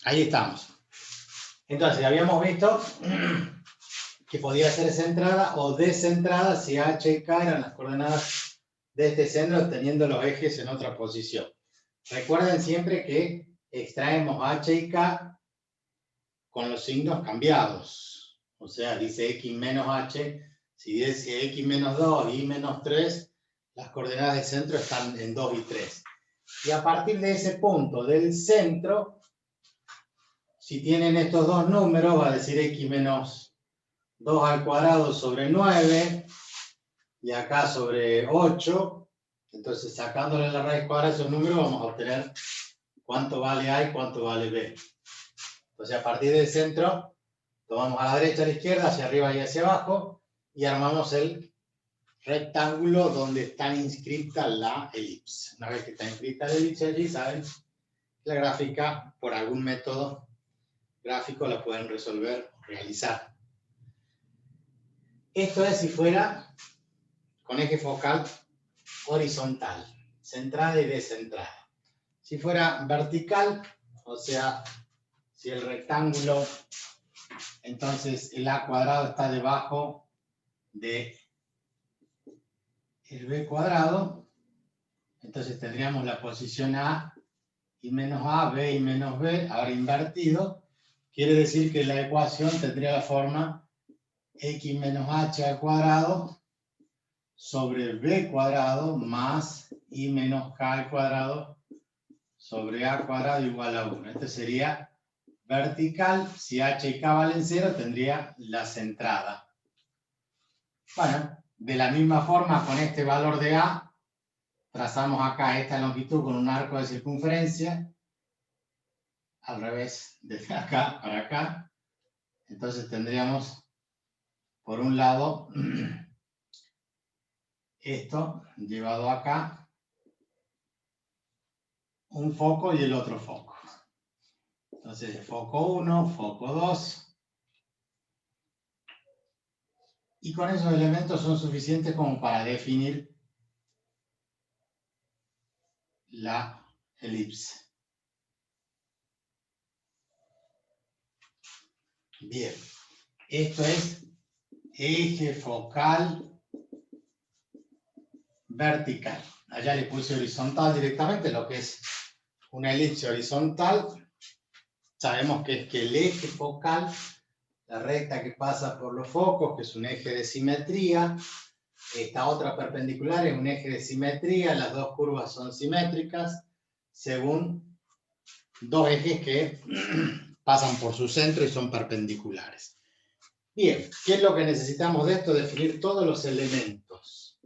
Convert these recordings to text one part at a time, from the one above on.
Ahí estamos. Entonces, habíamos visto que podía ser centrada o descentrada si H y K eran las coordenadas de este centro teniendo los ejes en otra posición. Recuerden siempre que extraemos H y K con los signos cambiados. O sea, dice X menos H, si dice X menos 2 y menos 3, las coordenadas del centro están en 2 y 3. Y a partir de ese punto del centro, si tienen estos dos números, va a decir X menos 2 al cuadrado sobre 9, y acá sobre 8, entonces sacándole la raíz cuadrada de esos números vamos a obtener cuánto vale A y cuánto vale B. Entonces a partir del centro, tomamos a la derecha, a la izquierda, hacia arriba y hacia abajo, y armamos el rectángulo donde está inscrita la elipse. Una vez que está inscrita la elipse allí, saben, la gráfica, por algún método gráfico, la pueden resolver, realizar. Esto es si fuera con eje focal horizontal, centrada y descentrada. Si fuera vertical, o sea, si el rectángulo, entonces el A cuadrado está debajo de el B cuadrado, entonces tendríamos la posición A y menos A, B y menos B, ahora invertido, quiere decir que la ecuación tendría la forma X menos H al cuadrado sobre B cuadrado más I menos K al cuadrado sobre A cuadrado igual a 1. Este sería vertical. Si H y K valen 0, tendría la centrada. Bueno, de la misma forma, con este valor de A, trazamos acá esta longitud con un arco de circunferencia, al revés, desde acá para acá. Entonces tendríamos, por un lado, esto llevado acá, un foco y el otro foco. Entonces, foco 1, foco 2. Y con esos elementos son suficientes como para definir la elipse. Bien, esto es eje focal vertical. Allá le puse horizontal directamente, lo que es una elipse horizontal. Sabemos que es que el eje focal, la recta que pasa por los focos, que es un eje de simetría, esta otra perpendicular es un eje de simetría, las dos curvas son simétricas, según dos ejes que pasan por su centro y son perpendiculares. Bien, ¿qué es lo que necesitamos de esto? Definir todos los elementos.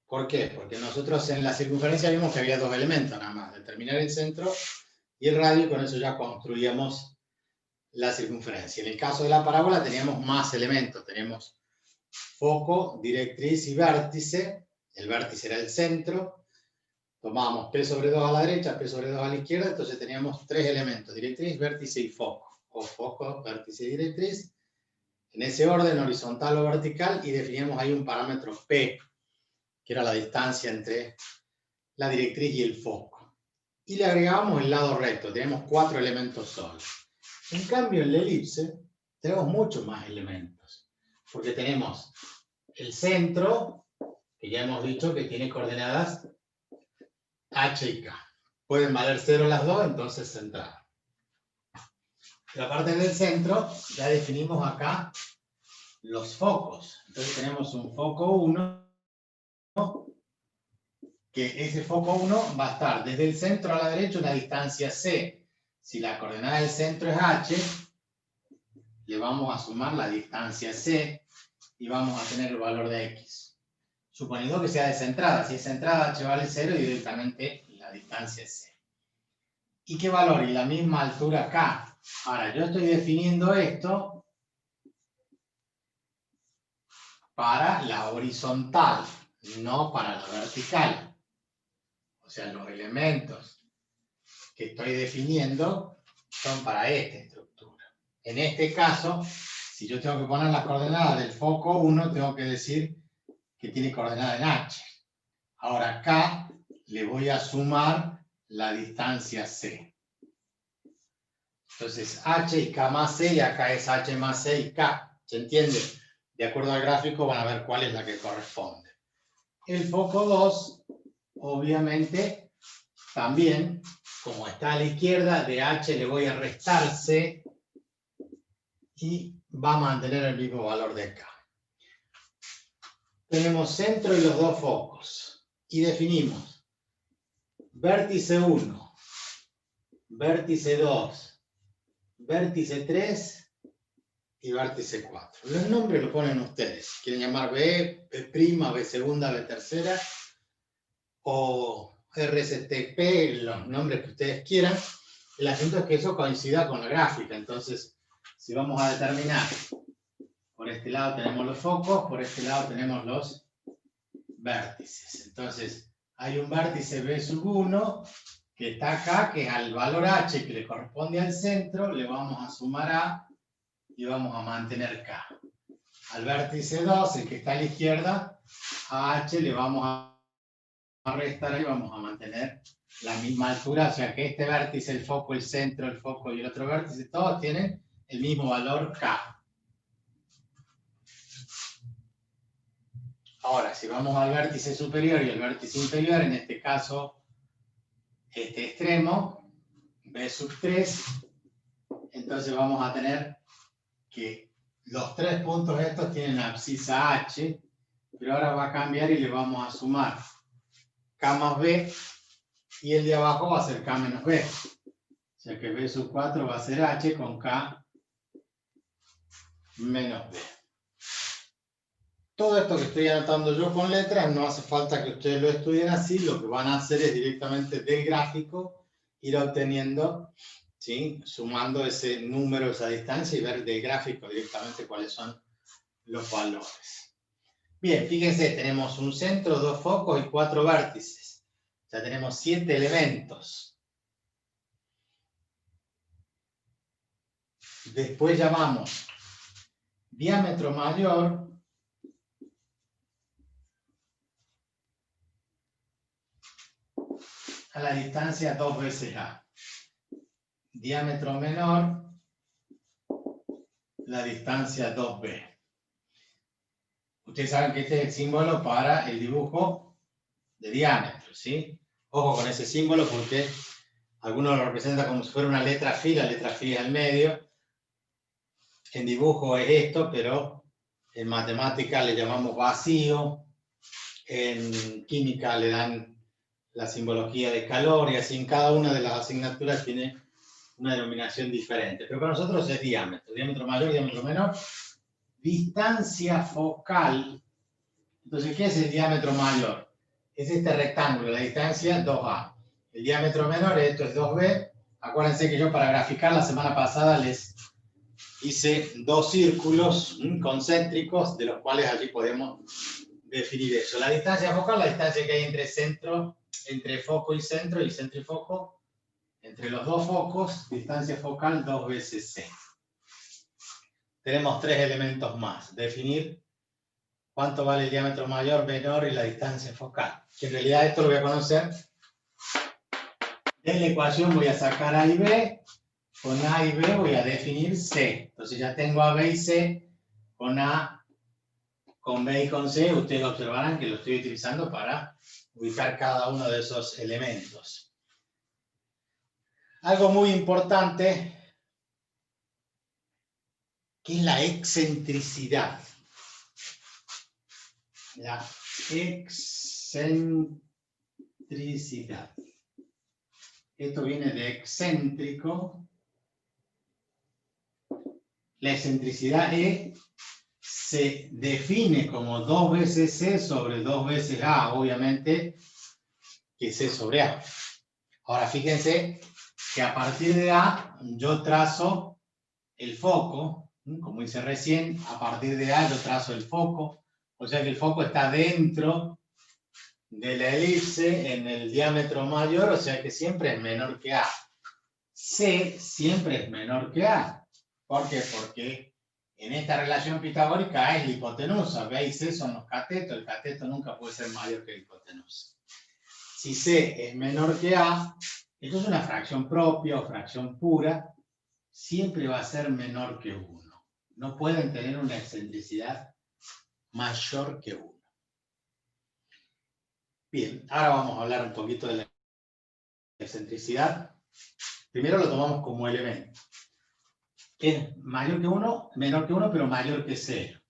¿Por qué? Porque nosotros en la circunferencia vimos que había dos elementos nada más, determinar el centro y el radio, y con eso ya construíamos la circunferencia. En el caso de la parábola teníamos más elementos, teníamos foco, directriz y vértice. El vértice era el centro. Tomábamos P sobre 2 a la derecha, P sobre 2 a la izquierda, entonces teníamos tres elementos, directriz, vértice y foco. O foco, vértice y directriz. En ese orden, horizontal o vertical, y definíamos ahí un parámetro P, que era la distancia entre la directriz y el foco. Y le agregábamos el lado recto, tenemos 4 elementos solos. En cambio, en la elipse tenemos muchos más elementos, porque tenemos el centro, que ya hemos dicho que tiene coordenadas H y K. Pueden valer 0 las dos, entonces centrada. Pero aparte del centro, ya definimos acá los focos. Entonces tenemos un foco 1, que ese foco 1 va a estar desde el centro a la derecha una distancia C. Si la coordenada del centro es H, le vamos a sumar la distancia C y vamos a tener el valor de X. Suponiendo que sea descentrada. Si es centrada, H vale 0 y directamente la distancia es C. ¿Y qué valor? Y la misma altura K. Ahora, yo estoy definiendo esto para la horizontal, no para la vertical. O sea, los elementos que estoy definiendo son para esta estructura. En este caso, si yo tengo que poner las coordenadas del foco 1, tengo que decir que tiene coordenada en H. Ahora acá le voy a sumar la distancia C. Entonces H y K más C, y acá es H más C y K. ¿Se entiende? De acuerdo al gráfico van a ver cuál es la que corresponde. El foco 2, obviamente, también, como está a la izquierda, de H le voy a restar C y va a mantener el mismo valor de K. Tenemos centro y los dos focos. Y definimos vértice 1, vértice 2, vértice 3 y vértice 4. Los nombres los ponen ustedes. Quieren llamar B, B', B segunda, B tercera o RSTP, los nombres que ustedes quieran. El asunto es que eso coincida con la gráfica. Entonces, si vamos a determinar, por este lado tenemos los focos, por este lado tenemos los vértices. Entonces, hay un vértice B sub 1 que está acá, que al valor H que le corresponde al centro, le vamos a sumar A y vamos a mantener K. Al vértice 2, el que está a la izquierda, a H le vamos a restar y vamos a mantener la misma altura, o sea que este vértice, el foco, el centro, el foco y el otro vértice, todos tienen el mismo valor K. Ahora, si vamos al vértice superior y al vértice inferior, en este caso, este extremo, B sub 3, entonces vamos a tener que los tres puntos estos tienen abscisa H, pero ahora va a cambiar y le vamos a sumar K más B, y el de abajo va a ser K menos B. O sea que B sub 4 va a ser H con K menos B. Todo esto que estoy anotando yo con letras, no hace falta que ustedes lo estudien así, lo que van a hacer es directamente del gráfico ir obteniendo, ¿sí?, sumando ese número, esa distancia y ver del gráfico directamente cuáles son los valores. Bien, fíjense, tenemos un centro, dos focos y cuatro vértices. Ya tenemos 7 elementos. Después llamamos diámetro mayor a la distancia 2 veces A. Diámetro menor, la distancia 2B. Ustedes saben que este es el símbolo para el dibujo de diámetro, ¿sí? Ojo con ese símbolo porque algunos lo representan como si fuera una letra phi, la letra phi es al medio. En dibujo es esto, pero en matemática le llamamos vacío, en química le dan la simbología de calor, y así en cada una de las asignaturas tiene una denominación diferente. Pero para nosotros es diámetro mayor, diámetro menor. Distancia focal. Entonces, ¿qué es el diámetro mayor? Es este rectángulo, la distancia 2A. El diámetro menor, esto es 2B. Acuérdense que yo para graficar la semana pasada les hice dos círculos concéntricos, de los cuales allí podemos definir eso. La distancia focal, la distancia que hay entre centro, entre foco y centro y foco, entre los dos focos, distancia focal 2 veces C. Tenemos 3 elementos más. Definir cuánto vale el diámetro mayor, menor y la distancia focal. Que en realidad esto lo voy a conocer. En la ecuación voy a sacar A y B. Con A y B voy a definir C. Entonces ya tengo A, B y C. Con A, con B y con C, ustedes observarán que lo estoy utilizando para ubicar cada uno de esos elementos. Algo muy importante, que es la excentricidad. La excentricidad. Esto viene de excéntrico. La excentricidad se define como 2 veces C sobre 2 veces A, obviamente que C sobre A. Ahora fíjense que a partir de A yo trazo el foco, como hice recién, a partir de A yo trazo el foco, o sea que el foco está dentro de la elipse en el diámetro mayor, o sea que siempre es menor que A. C siempre es menor que A. ¿Por qué? Porque En esta relación pitagórica A es la hipotenusa, B y C son los catetos, el cateto nunca puede ser mayor que la hipotenusa. Si C es menor que A, esto es una fracción propia o fracción pura, siempre va a ser menor que 1. No pueden tener una excentricidad mayor que 1. Bien, ahora vamos a hablar un poquito de la excentricidad. Primero lo tomamos como elemento. Es mayor que 1, menor que 1, pero mayor que 0.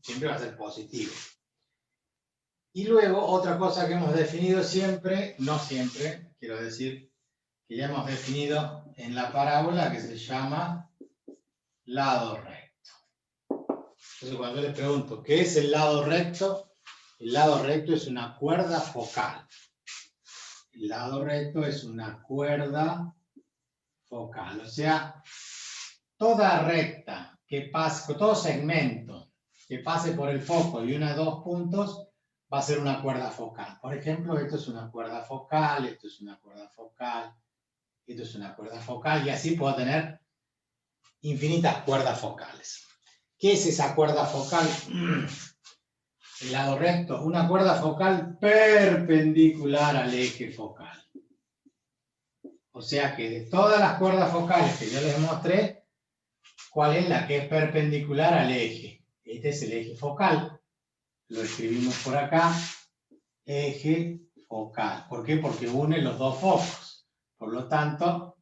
Siempre va a ser positivo. Y luego, otra cosa que hemos definido siempre, no siempre, quiero decir, que ya hemos definido en la parábola, que se llama lado recto. Entonces, cuando yo les pregunto, ¿qué es el lado recto? El lado recto es una cuerda focal. El lado recto es una cuerda focal. O sea, toda recta que pase, todo segmento que pase por el foco y una de 2 puntos, va a ser una cuerda focal. Por ejemplo, esto es una cuerda focal, esto es una cuerda focal, esto es una cuerda focal, y así puedo tener infinitas cuerdas focales. ¿Qué es esa cuerda focal? El lado recto, una cuerda focal perpendicular al eje focal. O sea que de todas las cuerdas focales que yo les mostré, ¿cuál es la que es perpendicular al eje? Este es el eje focal. Lo escribimos por acá, eje focal. ¿Por qué? Porque une los dos focos. Por lo tanto,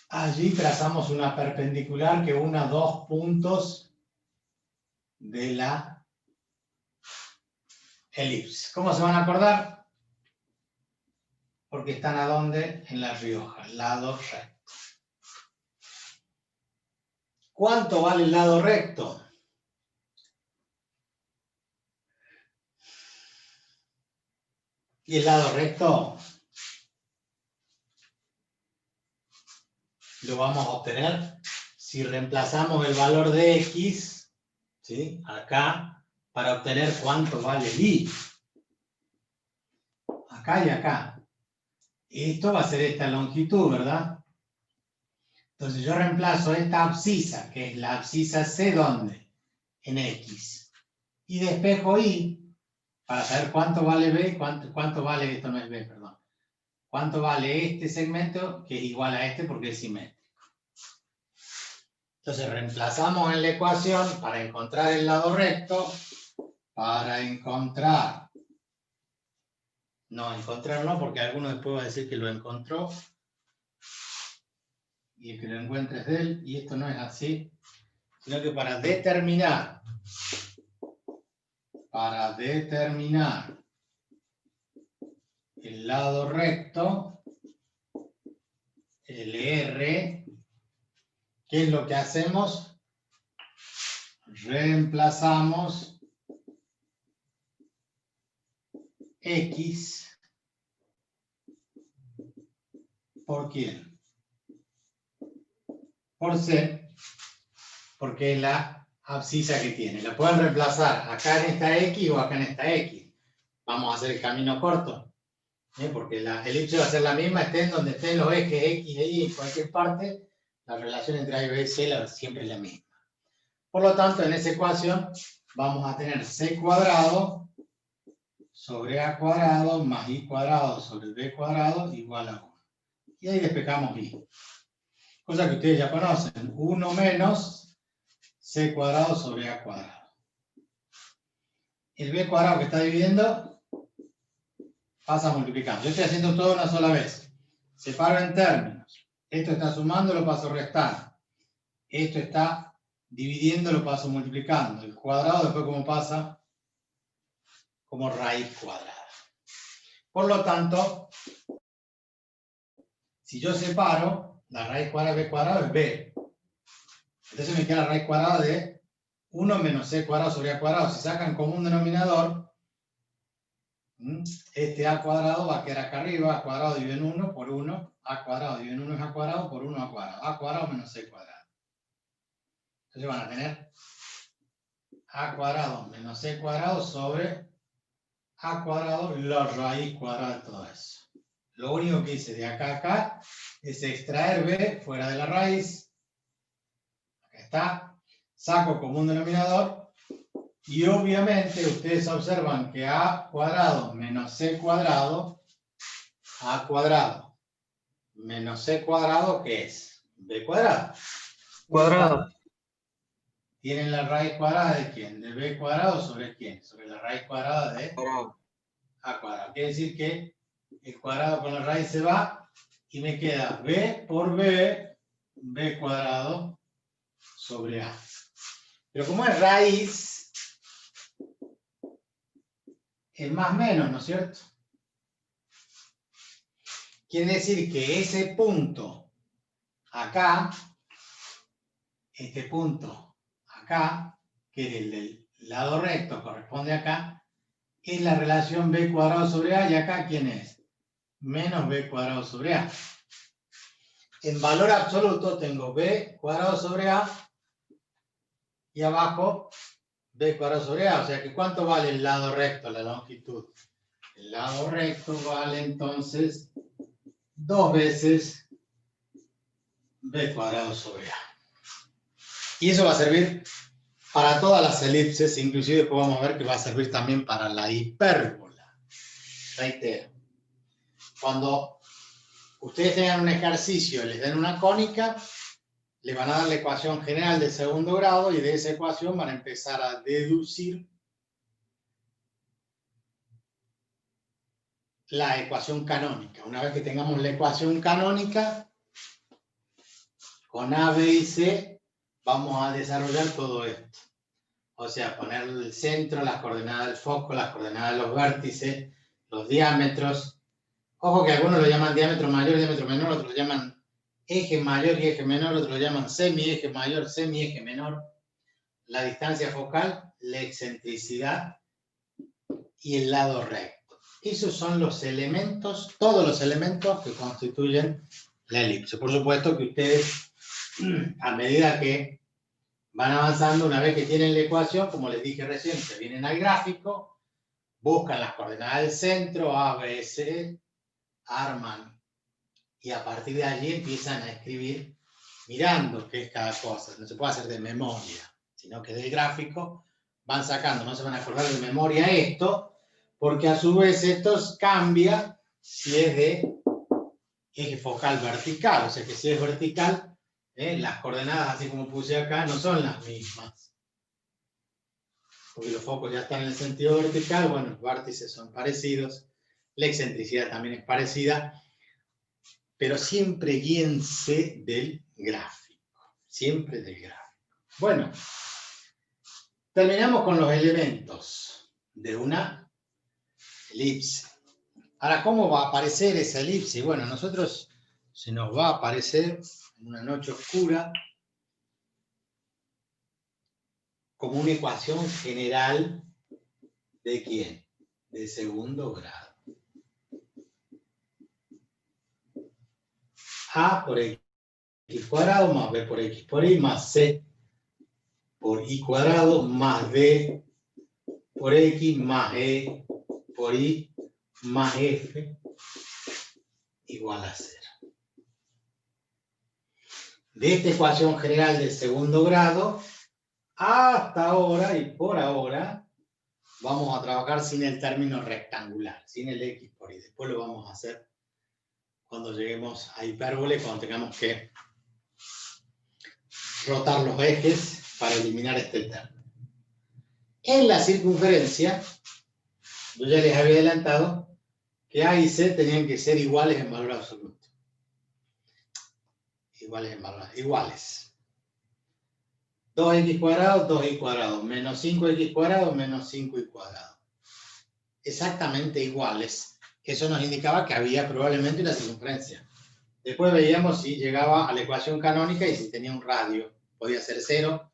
allí trazamos una perpendicular que una 2 puntos de la elipse. ¿Cómo se van a acordar? Porque están ¿a dónde? En La Rioja, lado recto. ¿Cuánto vale el lado recto? Y el lado recto lo vamos a obtener si reemplazamos el valor de x, ¿sí?, acá, para obtener cuánto vale y. Acá y acá. Esto va a ser esta longitud, ¿verdad? Entonces yo reemplazo esta abscisa, que es la abscisa C, ¿dónde? En x. Y despejo y, para saber cuánto vale B, cuánto vale, esto no es B, perdón. Cuánto vale este segmento, que es igual a este porque es simétrico. Entonces reemplazamos en la ecuación para encontrar el lado recto, para encontrar, no, porque alguno después va a decir que lo encontró, y el que lo encuentre es de él, y esto no es así, sino que para determinar el lado recto, el R, ¿qué es lo que hacemos? Reemplazamos X por ¿quién? Por C, porque es la abscisa que tiene. La pueden reemplazar acá en esta X o acá en esta X. Vamos a hacer el camino corto, porque la elipse va a ser la misma, estén donde estén los ejes X e Y en cualquier parte, la relación entre A y B y C siempre es la misma. Por lo tanto, en esa ecuación vamos a tener C cuadrado sobre A cuadrado más I cuadrado sobre B cuadrado igual a 1. Y ahí despejamos I. Cosa que ustedes ya conocen, 1 menos C cuadrado sobre A cuadrado. El B cuadrado que está dividiendo pasa multiplicando. Yo estoy haciendo todo una sola vez. Separo en términos. Esto está sumando, lo paso restando. Esto está dividiendo, lo paso multiplicando. El cuadrado después como pasa como raíz cuadrada. Por lo tanto, si yo separo, la raíz cuadrada de B cuadrado es B. Entonces me queda la raíz cuadrada de 1 menos C cuadrado sobre A cuadrado. Si sacan como un denominador, este A cuadrado va a quedar acá arriba, A cuadrado dividido en 1 por 1, A cuadrado dividido en 1 es A cuadrado por 1 A cuadrado. A cuadrado menos C cuadrado. Entonces van a tener A cuadrado menos C cuadrado sobre A cuadrado, la raíz cuadrada de todo eso. Lo único que hice de acá a acá es extraer B fuera de la raíz está, saco como un denominador, y obviamente ustedes observan que a cuadrado menos c cuadrado, a cuadrado menos c cuadrado, ¿qué es? B cuadrado. Cuadrado. ¿Tienen la raíz cuadrada de quién? ¿De b cuadrado sobre quién? Sobre la raíz cuadrada de a cuadrado. Quiere decir que el cuadrado con la raíz se va y me queda b por b, b cuadrado sobre a. Pero como es raíz, es más menos, ¿no es cierto? Quiere decir que ese punto acá, este punto acá, que es el del lado recto, corresponde acá, es la relación b cuadrado sobre a, y acá ¿quién es? Menos b cuadrado sobre a. En valor absoluto tengo b cuadrado sobre a y abajo b cuadrado sobre a. O sea que ¿cuánto vale el lado recto, la longitud? El lado recto vale entonces 2 veces b cuadrado sobre a. Y eso va a servir para todas las elipses, inclusive después vamos a ver que va a servir también para la hipérbola. Reitero. Cuando ustedes tengan un ejercicio y les den una cónica, le van a dar la ecuación general de segundo grado y de esa ecuación van a empezar a deducir la ecuación canónica. Una vez que tengamos la ecuación canónica, con A, B y C, vamos a desarrollar todo esto. O sea, poner el centro, las coordenadas del foco, las coordenadas de los vértices, los diámetros. Ojo que algunos lo llaman diámetro mayor, diámetro menor, otros lo llaman eje mayor y eje menor, otros lo llaman semieje mayor, semieje menor. La distancia focal, la excentricidad y el lado recto. Esos son los elementos, todos los elementos que constituyen la elipse. Por supuesto que ustedes, a medida que van avanzando, una vez que tienen la ecuación, como les dije recién, se vienen al gráfico, buscan las coordenadas del centro, A, B, C, arman, y a partir de allí empiezan a escribir mirando qué es cada cosa. No se puede hacer de memoria, sino que del gráfico van sacando, no se van a acordar de memoria esto, porque a su vez esto cambia si es de eje focal vertical, o sea que si es vertical, las coordenadas, así como puse acá, no son las mismas. Porque los focos ya están en el sentido vertical, bueno, los vértices son parecidos, la excentricidad también es parecida, pero siempre guíense del gráfico, siempre del gráfico. Bueno, terminamos con los elementos de una elipse. Ahora, ¿cómo va a aparecer esa elipse? Bueno, a nosotros se nos va a aparecer en una noche oscura como una ecuación general ¿de quién? De segundo grado. A por x cuadrado más b por x por y más c por y cuadrado más d por x más e por y más f igual a 0. De esta ecuación general de segundo grado, hasta ahora y por ahora, vamos a trabajar sin el término rectangular, sin el x por y. Después lo vamos a hacer cuando lleguemos a hipérbole, cuando tengamos que rotar los ejes para eliminar este término. En la circunferencia, yo ya les había adelantado que A y C tenían que ser iguales en valor absoluto. Iguales. 2x cuadrado, 2y cuadrado, menos 5x cuadrado, menos 5y cuadrado. Exactamente iguales. Eso nos indicaba que había probablemente una circunferencia. Después veíamos si llegaba a la ecuación canónica y si tenía un radio. Podía ser 0,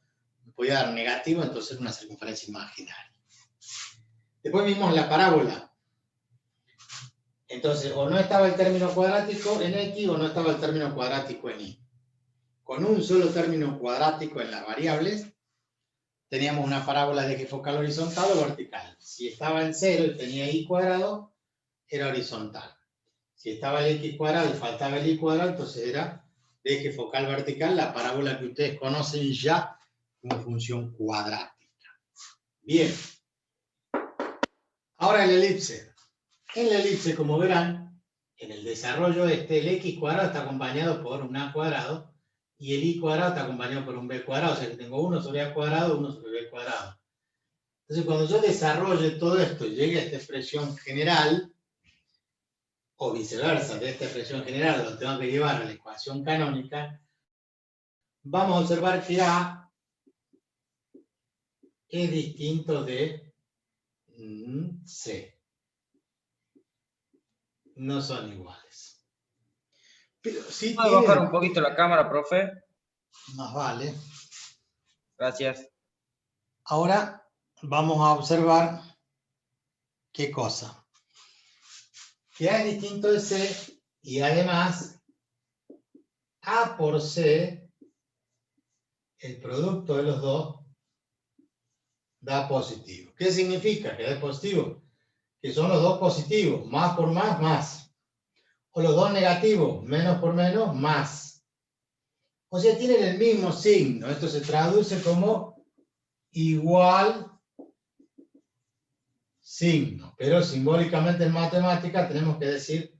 podía dar negativo, entonces una circunferencia imaginaria. Después vimos la parábola. Entonces, o no estaba el término cuadrático en X o no estaba el término cuadrático en Y. Con un solo término cuadrático en las variables, teníamos una parábola de eje focal horizontal o vertical. Si estaba en 0 y tenía Y cuadrado, era horizontal. Si estaba el X cuadrado y faltaba el Y cuadrado, entonces era de eje focal vertical, la parábola que ustedes conocen ya como función cuadrática. Bien. Ahora el elipse. En la elipse, como verán, en el desarrollo el x cuadrado está acompañado por un a cuadrado y el y cuadrado está acompañado por un b cuadrado, o sea que tengo 1 sobre a cuadrado, 1 sobre b cuadrado. Entonces, cuando yo desarrolle todo esto y llegue a esta expresión general, o viceversa, de esta expresión general lo tengo que llevar a la ecuación canónica, vamos a observar que A es distinto de C. No son iguales. Pero sí ¿Puede tienen... bajar un poquito la cámara, profe? Más vale. Gracias. Ahora vamos a observar qué cosa. Que A es distinto de C y además A por C, el producto de los dos, da positivo. ¿Qué significa que da positivo? Que son los dos positivos, más por más, más. O los dos negativos, menos por menos, más. O sea, tienen el mismo signo. Esto se traduce como igual signo. Pero simbólicamente en matemática tenemos que decir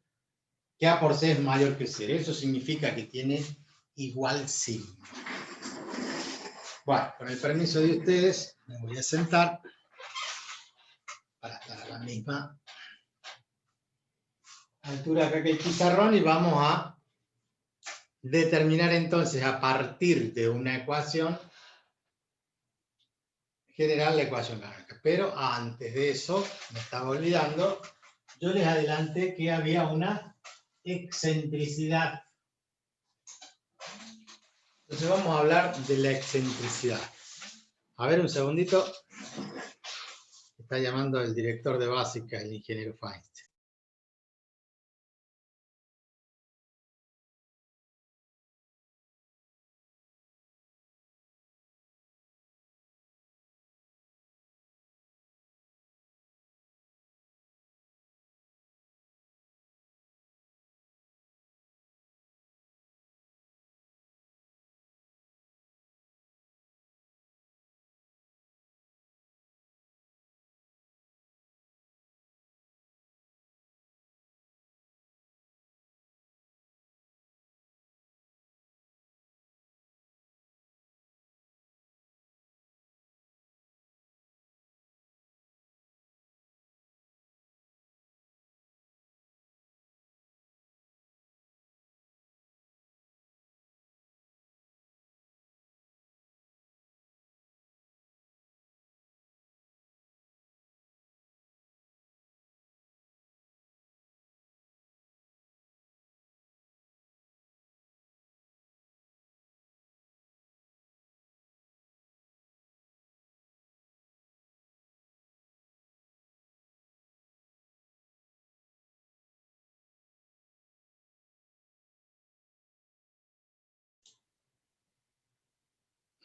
que A por C es mayor que C. Eso significa que tiene igual signo. Bueno, con el permiso de ustedes, me voy a sentar para estar a la misma altura acá que el pizarrón y vamos a determinar entonces a partir de una ecuación general la ecuación canónica. Pero antes de eso, me estaba olvidando, yo les adelanté que había una excentricidad. Entonces vamos a hablar de la excentricidad. A ver, un segundito. Está llamando el director de básica, el ingeniero Feinstein.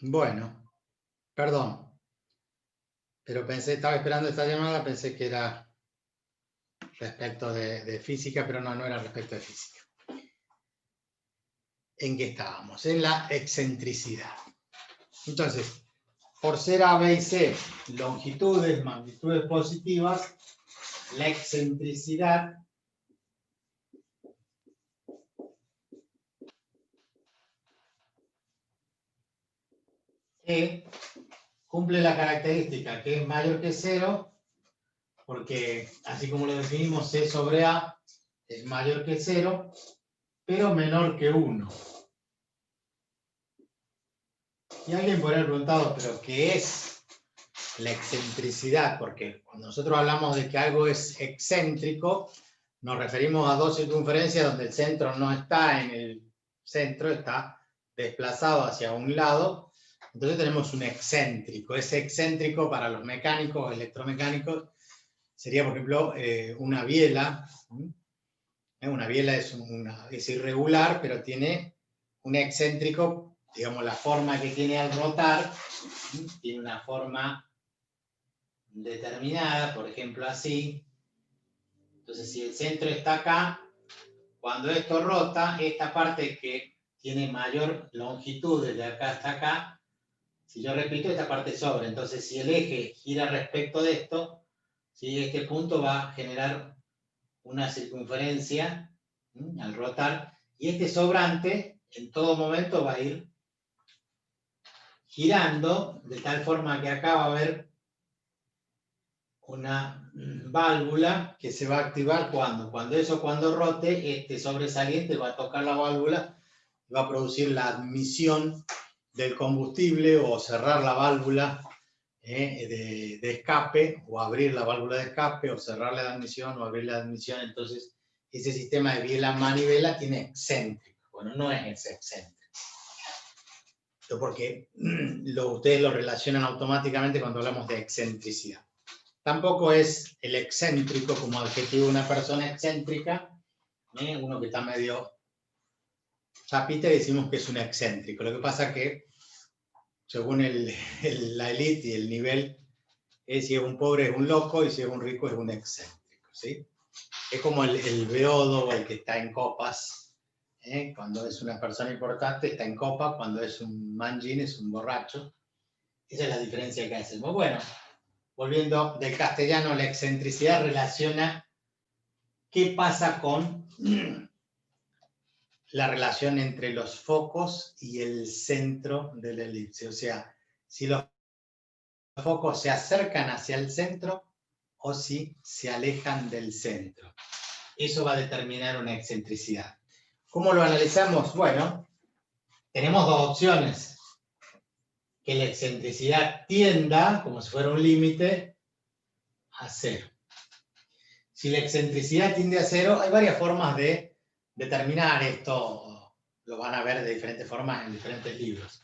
Bueno, perdón. Pero estaba esperando esta llamada, pensé que era respecto de física, pero no era respecto de física. ¿En qué estábamos? En la excentricidad. Entonces, por ser A, B y C longitudes, magnitudes positivas, la excentricidad E cumple la característica que es mayor que 0, porque así como lo definimos, C sobre A es mayor que 0, pero menor que 1. Y alguien podría haber preguntado, ¿pero qué es la excentricidad? Porque cuando nosotros hablamos de que algo es excéntrico, nos referimos a dos circunferencias donde el centro no está en el centro, está desplazado hacia un lado. Entonces tenemos un excéntrico. Ese excéntrico para los mecánicos, electromecánicos, sería, por ejemplo, una biela. Una biela es irregular, pero tiene un excéntrico, digamos, la forma que tiene al rotar, tiene una forma determinada, por ejemplo, así. Entonces, si el centro está acá, cuando esto rota, esta parte que tiene mayor longitud desde acá hasta acá. Si yo repito, esta parte sobra. Entonces, si el eje gira respecto de esto, ¿sí? Este punto va a generar una circunferencia al rotar, y este sobrante en todo momento va a ir girando, de tal forma que acá va a haber una válvula que se va a activar cuando rote, este sobresaliente va a tocar la válvula y va a producir la admisión del combustible o cerrar la válvula de escape, o abrir la válvula de escape, o cerrar la admisión o abrir la admisión. Entonces, ese sistema de biela-manivela tiene excéntrico. Bueno, no es excéntrico. Porque ustedes lo relacionan automáticamente cuando hablamos de excentricidad. Tampoco es el excéntrico como adjetivo de una persona excéntrica, uno que está medio chapita, y decimos que es un excéntrico. Lo que pasa es que, según la élite y el nivel, si es un pobre es un loco, y si es un rico es un excéntrico, ¿sí? Es como el beodo o el que está en copas. Cuando es una persona importante está en copa, cuando es un manjín es un borracho. Esa es la diferencia que hacemos. Bueno, volviendo del castellano, la excentricidad relaciona qué pasa con la relación entre los focos y el centro de la elipse. O sea, si los focos se acercan hacia el centro o si se alejan del centro. Eso va a determinar una excentricidad. ¿Cómo lo analizamos? Bueno, tenemos dos opciones. Que la excentricidad tienda, como si fuera un límite, a cero. Si la excentricidad tiende a cero, hay varias formas de determinar esto. Lo van a ver de diferentes formas en diferentes libros.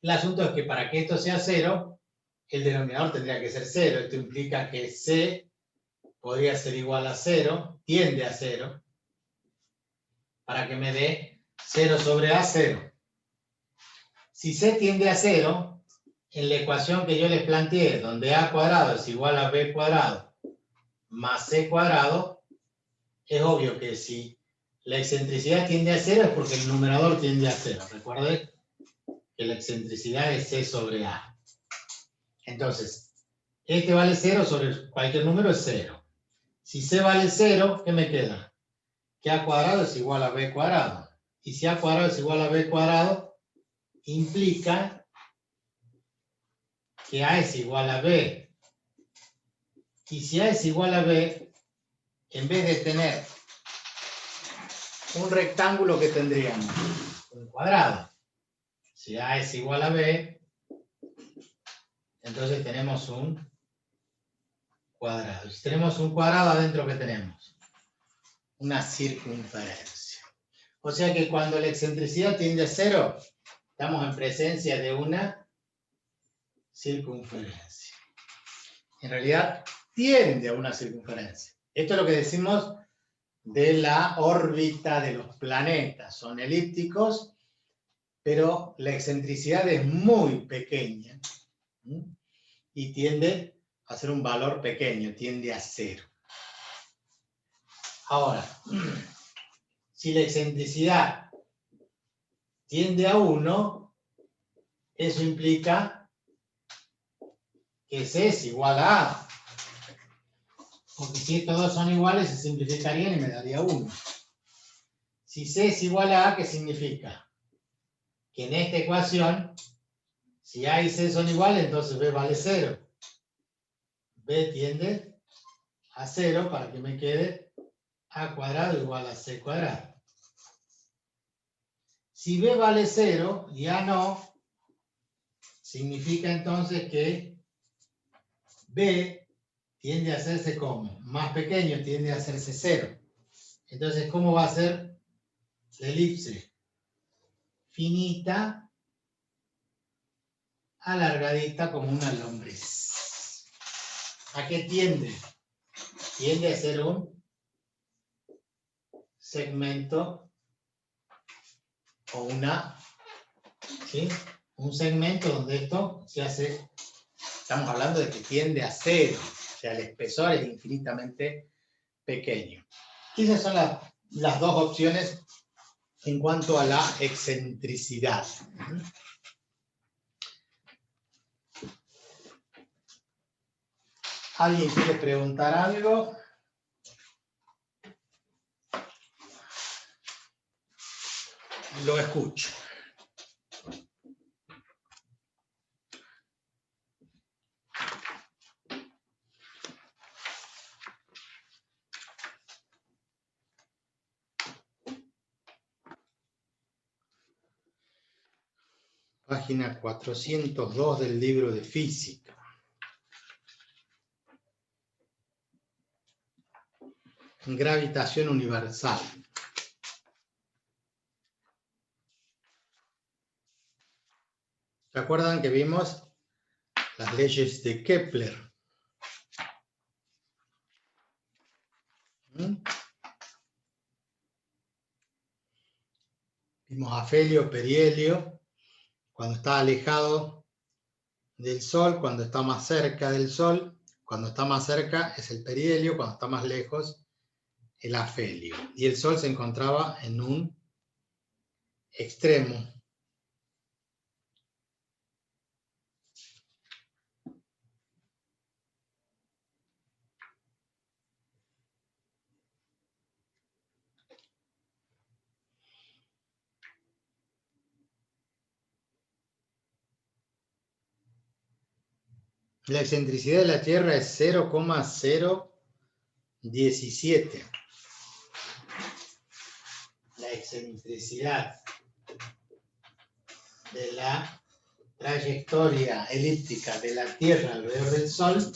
El asunto es que para que esto sea cero, el denominador tendría que ser cero. Esto implica que C podría ser igual a cero, tiende a cero, para que me dé 0 sobre A, 0. Si C tiende a 0, en la ecuación que yo les planteé, donde A cuadrado es igual a B cuadrado más C cuadrado, es obvio que si la excentricidad tiende a 0 es porque el numerador tiende a 0. Recuerden que la excentricidad es C sobre A. Entonces, este vale 0 sobre cualquier número es 0. Si C vale 0, ¿qué me queda? Que A cuadrado es igual a B cuadrado. Y si A cuadrado es igual a B cuadrado, implica que A es igual a B. Y si A es igual a B, en vez de tener un rectángulo, ¿qué tendríamos? Un cuadrado. Si A es igual a B, entonces tenemos un cuadrado. Si tenemos un cuadrado, adentro, ¿qué tenemos? Una circunferencia. O sea que cuando la excentricidad tiende a 0, estamos en presencia de una circunferencia. En realidad, tiende a una circunferencia. Esto es lo que decimos de la órbita de los planetas. Son elípticos, pero la excentricidad es muy pequeña y tiende a ser un valor pequeño, tiende a 0. Ahora, si la excentricidad tiende a 1, eso implica que C es igual a A. Porque si estos dos son iguales, se simplificarían y me daría 1. Si C es igual a A, ¿qué significa? Que en esta ecuación, si A y C son iguales, entonces B vale 0. B tiende a 0 para que me quede A cuadrado igual a C cuadrado. Si B vale 0 y A no, significa entonces que B tiende a hacerse como más pequeño, tiende a hacerse 0. Entonces, ¿cómo va a ser la elipse? Finita, alargadita como una lombriz. ¿A qué tiende? Tiende a ser un segmento o ¿sí? Un segmento donde esto se hace, estamos hablando de que tiende a 0, o sea, el espesor es infinitamente pequeño. Esas son las dos opciones en cuanto a la excentricidad. ¿Alguien quiere preguntar algo? Lo escucho. Página 402 del libro de física. Gravitación universal. ¿Se acuerdan que vimos las leyes de Kepler? Vimos afelio, perihelio, cuando está alejado del Sol, cuando está más cerca del Sol. Cuando está más cerca es el perihelio, cuando está más lejos el afelio. Y el Sol se encontraba en un extremo. La excentricidad de la Tierra es 0,017. La excentricidad de la trayectoria elíptica de la Tierra alrededor del Sol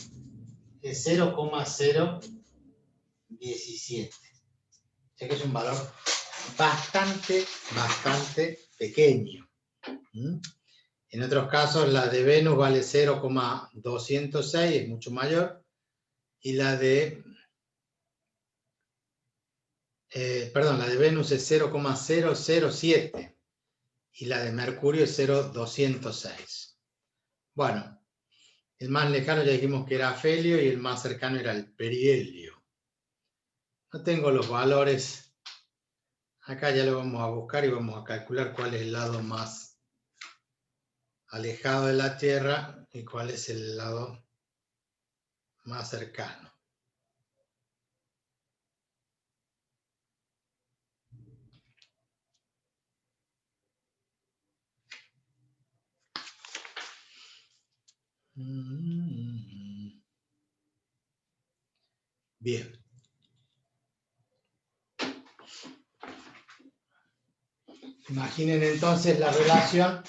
es 0,017. O sea que es un valor bastante pequeño. En otros casos, la de Venus vale 0,206, es mucho mayor, y la de Venus es 0,007 y la de Mercurio es 0,206. Bueno, el más lejano ya dijimos que era afelio y el más cercano era el perihelio. No tengo los valores. Acá ya lo vamos a buscar y vamos a calcular cuál es el lado más alejado de la Tierra y cuál es el lado más cercano. Bien. Imaginen entonces la relación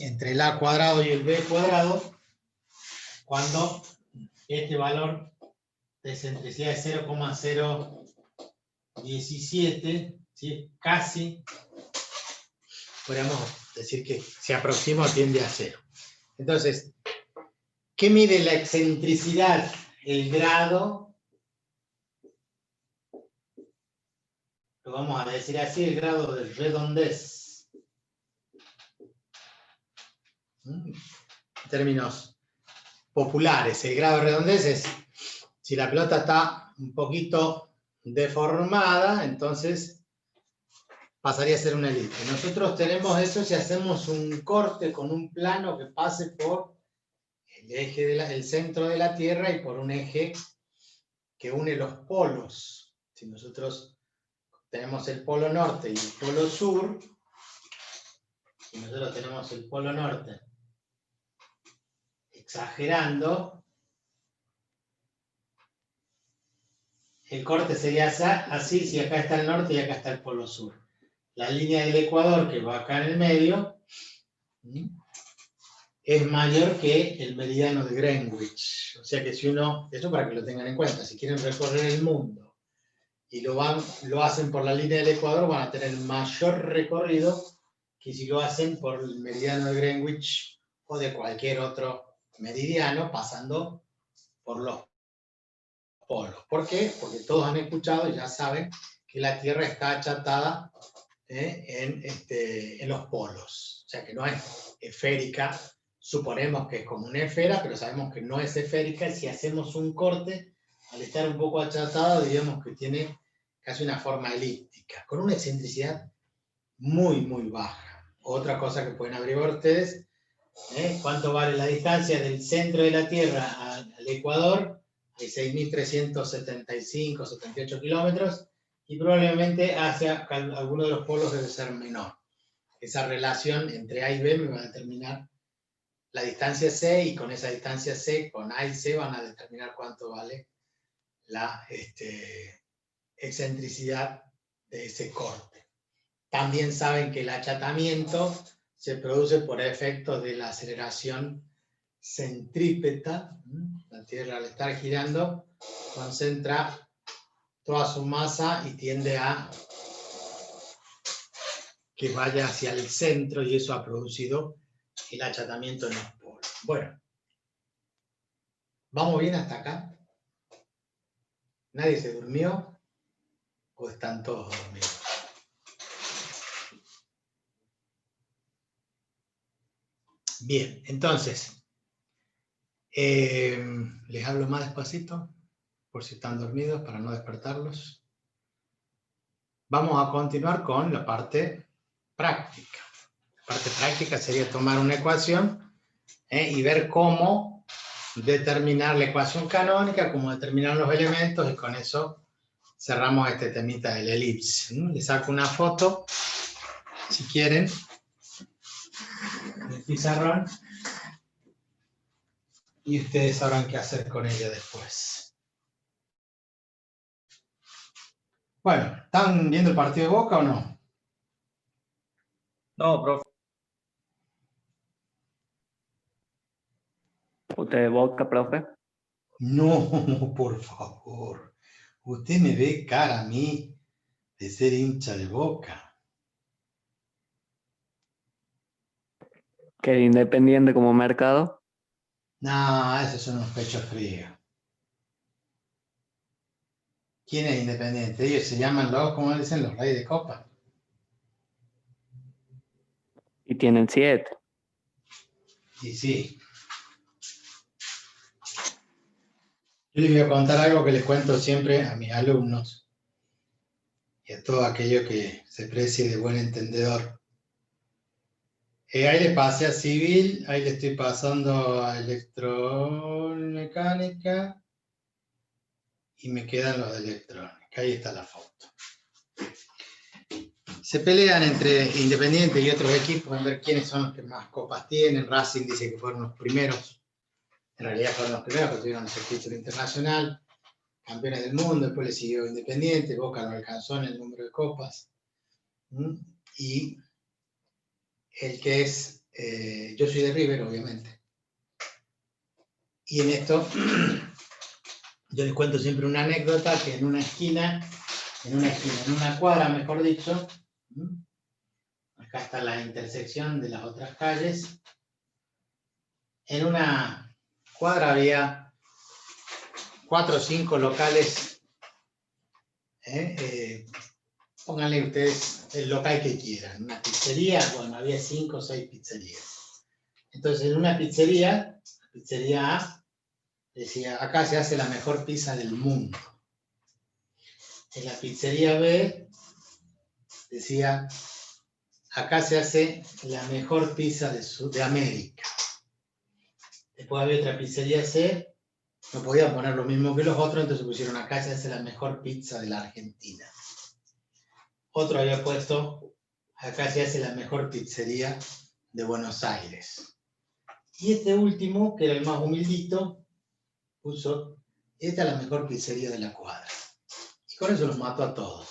entre el a cuadrado y el b cuadrado cuando este valor de excentricidad es 0,017, ¿sí? Casi, podríamos decir que se aproxima o tiende a cero. Entonces, ¿qué mide la excentricidad? El grado, lo vamos a decir así, el grado de redondez. En términos populares, el grado de redondez es, si la pelota está un poquito deformada, entonces pasaría a ser una elipse. Nosotros tenemos eso si hacemos un corte con un plano que pase por el eje el centro de la Tierra y por un eje que une los polos. Si nosotros tenemos el polo norte y el polo sur, y nosotros tenemos el polo norte exagerando, el corte sería así si acá está el norte y acá está el polo sur. La línea del ecuador que va acá en el medio es mayor que el meridiano de Greenwich. O sea que si uno, eso para que lo tengan en cuenta, si quieren recorrer el mundo y lo hacen por la línea del ecuador, van a tener mayor recorrido que si lo hacen por el meridiano de Greenwich o de cualquier otro meridiano pasando por los polos. ¿Por qué? Porque todos han escuchado y ya saben que la Tierra está achatada en los polos. O sea que no es esférica. Suponemos que es como una esfera, pero sabemos que no es esférica. Si hacemos un corte, al estar un poco achatada, diríamos que tiene casi una forma elíptica, con una excentricidad muy, muy baja. Otra cosa que pueden averiguar ustedes, ¿cuánto vale la distancia del centro de la Tierra al Ecuador? Hay 6.375, 78 kilómetros, y probablemente hacia alguno de los polos debe ser menor. Esa relación entre A y B me va a determinar la distancia C, y con esa distancia C, con A y C, van a determinar cuánto vale la excentricidad de ese corte. También saben que el achatamiento se produce por efectos de la aceleración centrípeta. La Tierra, al estar girando, concentra toda su masa y tiende a que vaya hacia el centro, y eso ha producido el achatamiento en los polos. Bueno, ¿vamos bien hasta acá? ¿Nadie se durmió? ¿O están todos dormidos? Bien, entonces, les hablo más despacito, por si están dormidos, para no despertarlos. Vamos a continuar con la parte práctica. La parte práctica sería tomar una ecuación y ver cómo determinar la ecuación canónica, cómo determinar los elementos, y con eso cerramos este temita del elipse. Les saco una foto, si quieren, del pizarrón, y ustedes sabrán qué hacer con ella después. Bueno, ¿están viendo el partido de Boca o no? No, profe. ¿Usted de Boca, profe? No, por favor. Usted me ve cara a mí de ser hincha de Boca. ¿Que Independiente como mercado? No, esos son unos pechos fríos. ¿Quién es Independiente? Ellos se llaman ¿cómo dicen? Los Reyes de Copa. Y tienen 7. Y sí. Yo les voy a contar algo que les cuento siempre a mis alumnos y a todo aquello que se precie de buen entendedor. Ahí le pasé a civil, ahí le estoy pasando a electromecánica, y me quedan los de electrónica. Ahí está la foto. Se pelean entre Independiente y otros equipos a ver quiénes son los que más copas tienen. Racing dice que fueron los primeros. En realidad fueron los primeros que tuvieron ese título internacional. Campeones del mundo, después le siguió Independiente. Boca no alcanzó en el número de copas. Y el que es, yo soy de River, obviamente. Y en esto, yo les cuento siempre una anécdota, que en una cuadra, mejor dicho, acá está la intersección de las otras calles, en una cuadra había 4 o 5 locales, pónganle ustedes el local que quieran, una pizzería, bueno, había 5 o 6 pizzerías. Entonces, en una pizzería, la pizzería A, decía, acá se hace la mejor pizza del mundo. En la pizzería B, decía, acá se hace la mejor pizza de América. Después había otra pizzería C, no podían poner lo mismo que los otros, entonces pusieron, acá se hace la mejor pizza de la Argentina. Otro había puesto, acá se hace la mejor pizzería de Buenos Aires. Y este último, que era el más humildito, puso, esta es la mejor pizzería de la cuadra. Y con eso los mató a todos.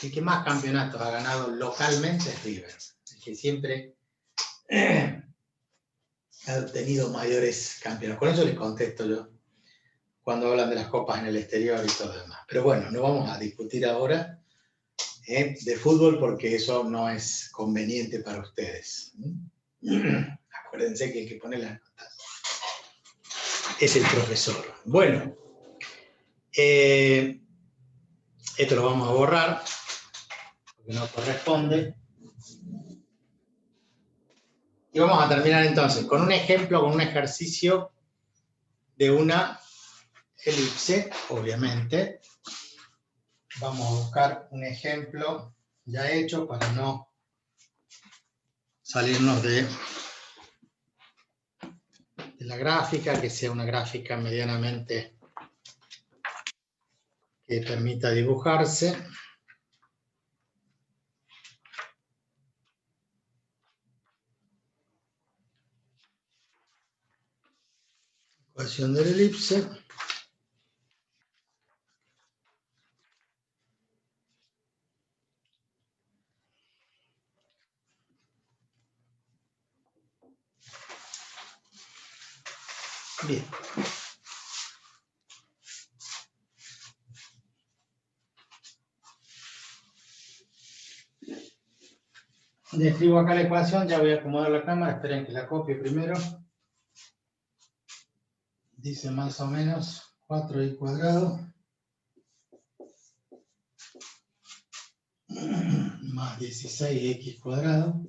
El que más campeonatos ha ganado localmente es River. El que siempre ha obtenido mayores campeonatos. Con eso les contesto yo, cuando hablan de las copas en el exterior y todo lo demás. Pero bueno, no vamos a discutir ahora de fútbol, porque eso no es conveniente para ustedes. Acuérdense que el que pone las notas es el profesor. Bueno, esto lo vamos a borrar, porque no corresponde. Y vamos a terminar entonces con un ejemplo, con un ejercicio de una elipse, obviamente. Vamos a buscar un ejemplo ya hecho para no salirnos de la gráfica, que sea una gráfica medianamente que permita dibujarse. Ecuación de la elipse. Bien. Le escribo acá la ecuación, ya voy a acomodar la cámara, esperen que la copie primero. Dice más o menos 4y cuadrado más 16x cuadrado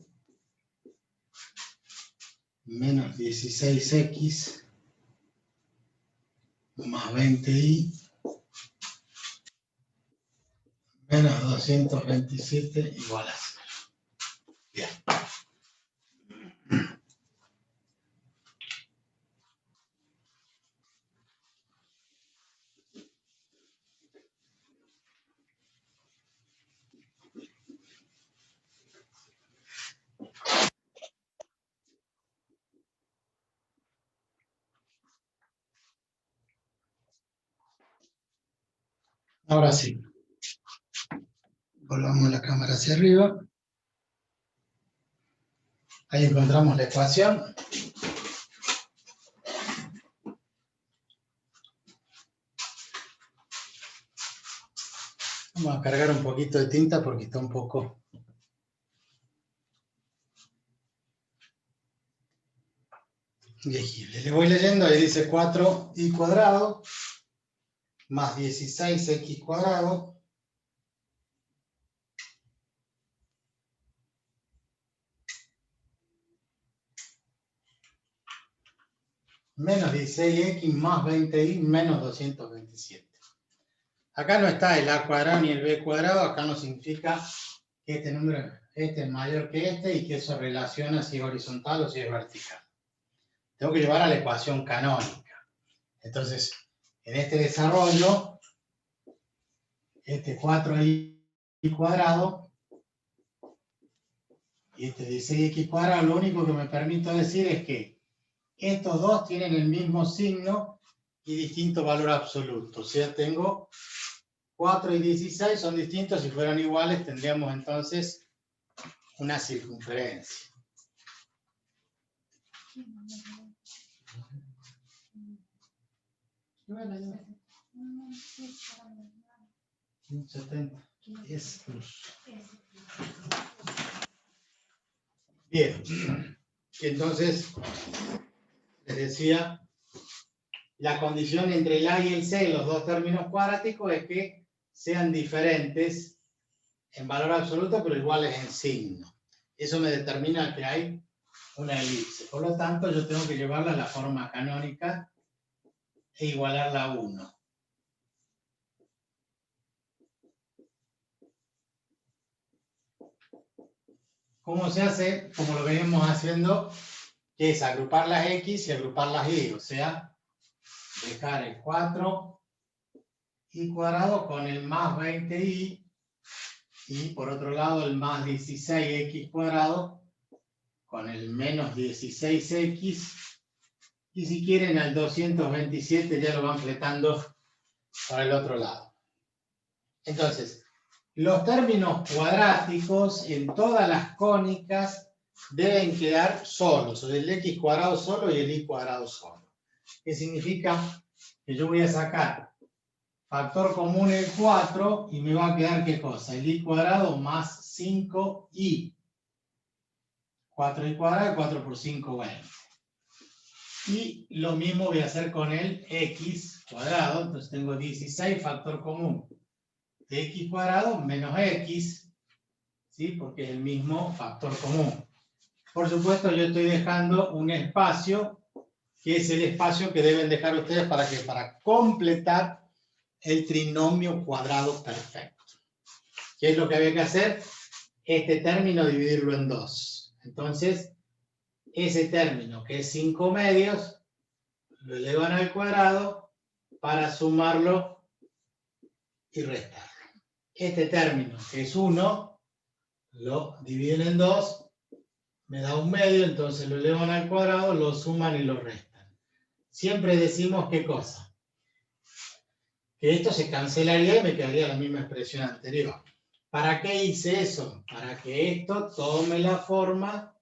menos 16x más 20y menos 227 igual a 0. Bien. Ahora sí. Volvamos la cámara hacia arriba. Ahí encontramos la ecuación. Vamos a cargar un poquito de tinta porque está un poco... legible. Le voy leyendo, ahí dice 4y cuadrado más 16x cuadrado menos 16x más 20y menos 227. Acá no está el a cuadrado ni el b cuadrado, acá no significa que este número este es mayor que este y que eso relaciona si es horizontal o si es vertical. Tengo que llevar a la ecuación canónica. Entonces, en este desarrollo, este 4y cuadrado y este 16x cuadrado, lo único que me permito decir es que estos dos tienen el mismo signo y distinto valor absoluto. O sea, tengo 4 y 16 son distintos. Si fueran iguales, tendríamos entonces una circunferencia. Un 70 es plus. Bien, entonces les decía, la condición entre el A y el C, los dos términos cuadráticos, es que sean diferentes en valor absoluto, pero iguales en signo. Eso me determina que hay una elipse. Por lo tanto, yo tengo que llevarla a la forma canónica e igualarla a 1. ¿Cómo se hace? Como lo venimos haciendo, que es agrupar las X y agrupar las Y. O sea, dejar el 4y cuadrado con el más 20y y por otro lado el más 16x cuadrado con el menos 16x y si quieren al 227 ya lo van fletando para el otro lado. Entonces, los términos cuadráticos en todas las cónicas deben quedar solos, o sea, el x cuadrado solo y el y cuadrado solo. ¿Qué significa? Que yo voy a sacar factor común el 4 y me va a quedar ¿qué cosa? El y cuadrado más 5y. 4y cuadrado, 4 por 5, 20. Y lo mismo voy a hacer con el x cuadrado. Entonces tengo 16 factor común de x cuadrado menos x, ¿sí? Porque es el mismo factor común. Por supuesto, yo estoy dejando un espacio, que es el espacio que deben dejar ustedes para completar el trinomio cuadrado perfecto. ¿Qué es lo que había que hacer? este término dividirlo en 2. Entonces, ese término, que es 5 medios, lo elevan al cuadrado para sumarlo y restarlo. Este término, que es 1, lo dividen en 2, me da 1 medio, entonces lo elevan al cuadrado, lo suman y lo restan. Siempre decimos, ¿qué cosa? Que esto se cancelaría y me quedaría la misma expresión anterior. ¿Para qué hice eso? Para que esto tome la forma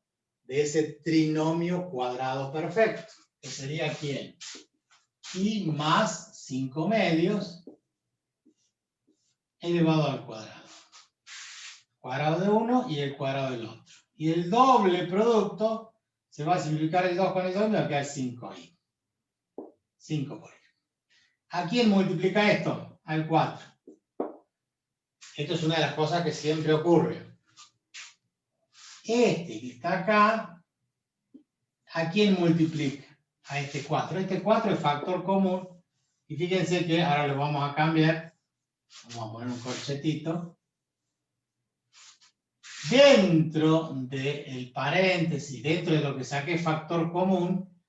de ese trinomio cuadrado perfecto, que sería ¿quién? Y más 5 medios elevado al cuadrado. Cuadrado de uno y el cuadrado del otro. Y el doble producto, se va a simplificar el 2 con el 2 y me va a quedar 5 ahí. 5 por ahí. ¿A quién multiplica esto? Al 4. Esto es una de las cosas que siempre ocurre. Este que está acá, ¿a quién multiplica? A este 4. Este 4 es factor común. Y fíjense que ahora lo vamos a cambiar. Vamos a poner un corchetito. Dentro del paréntesis, dentro de lo que saqué factor común,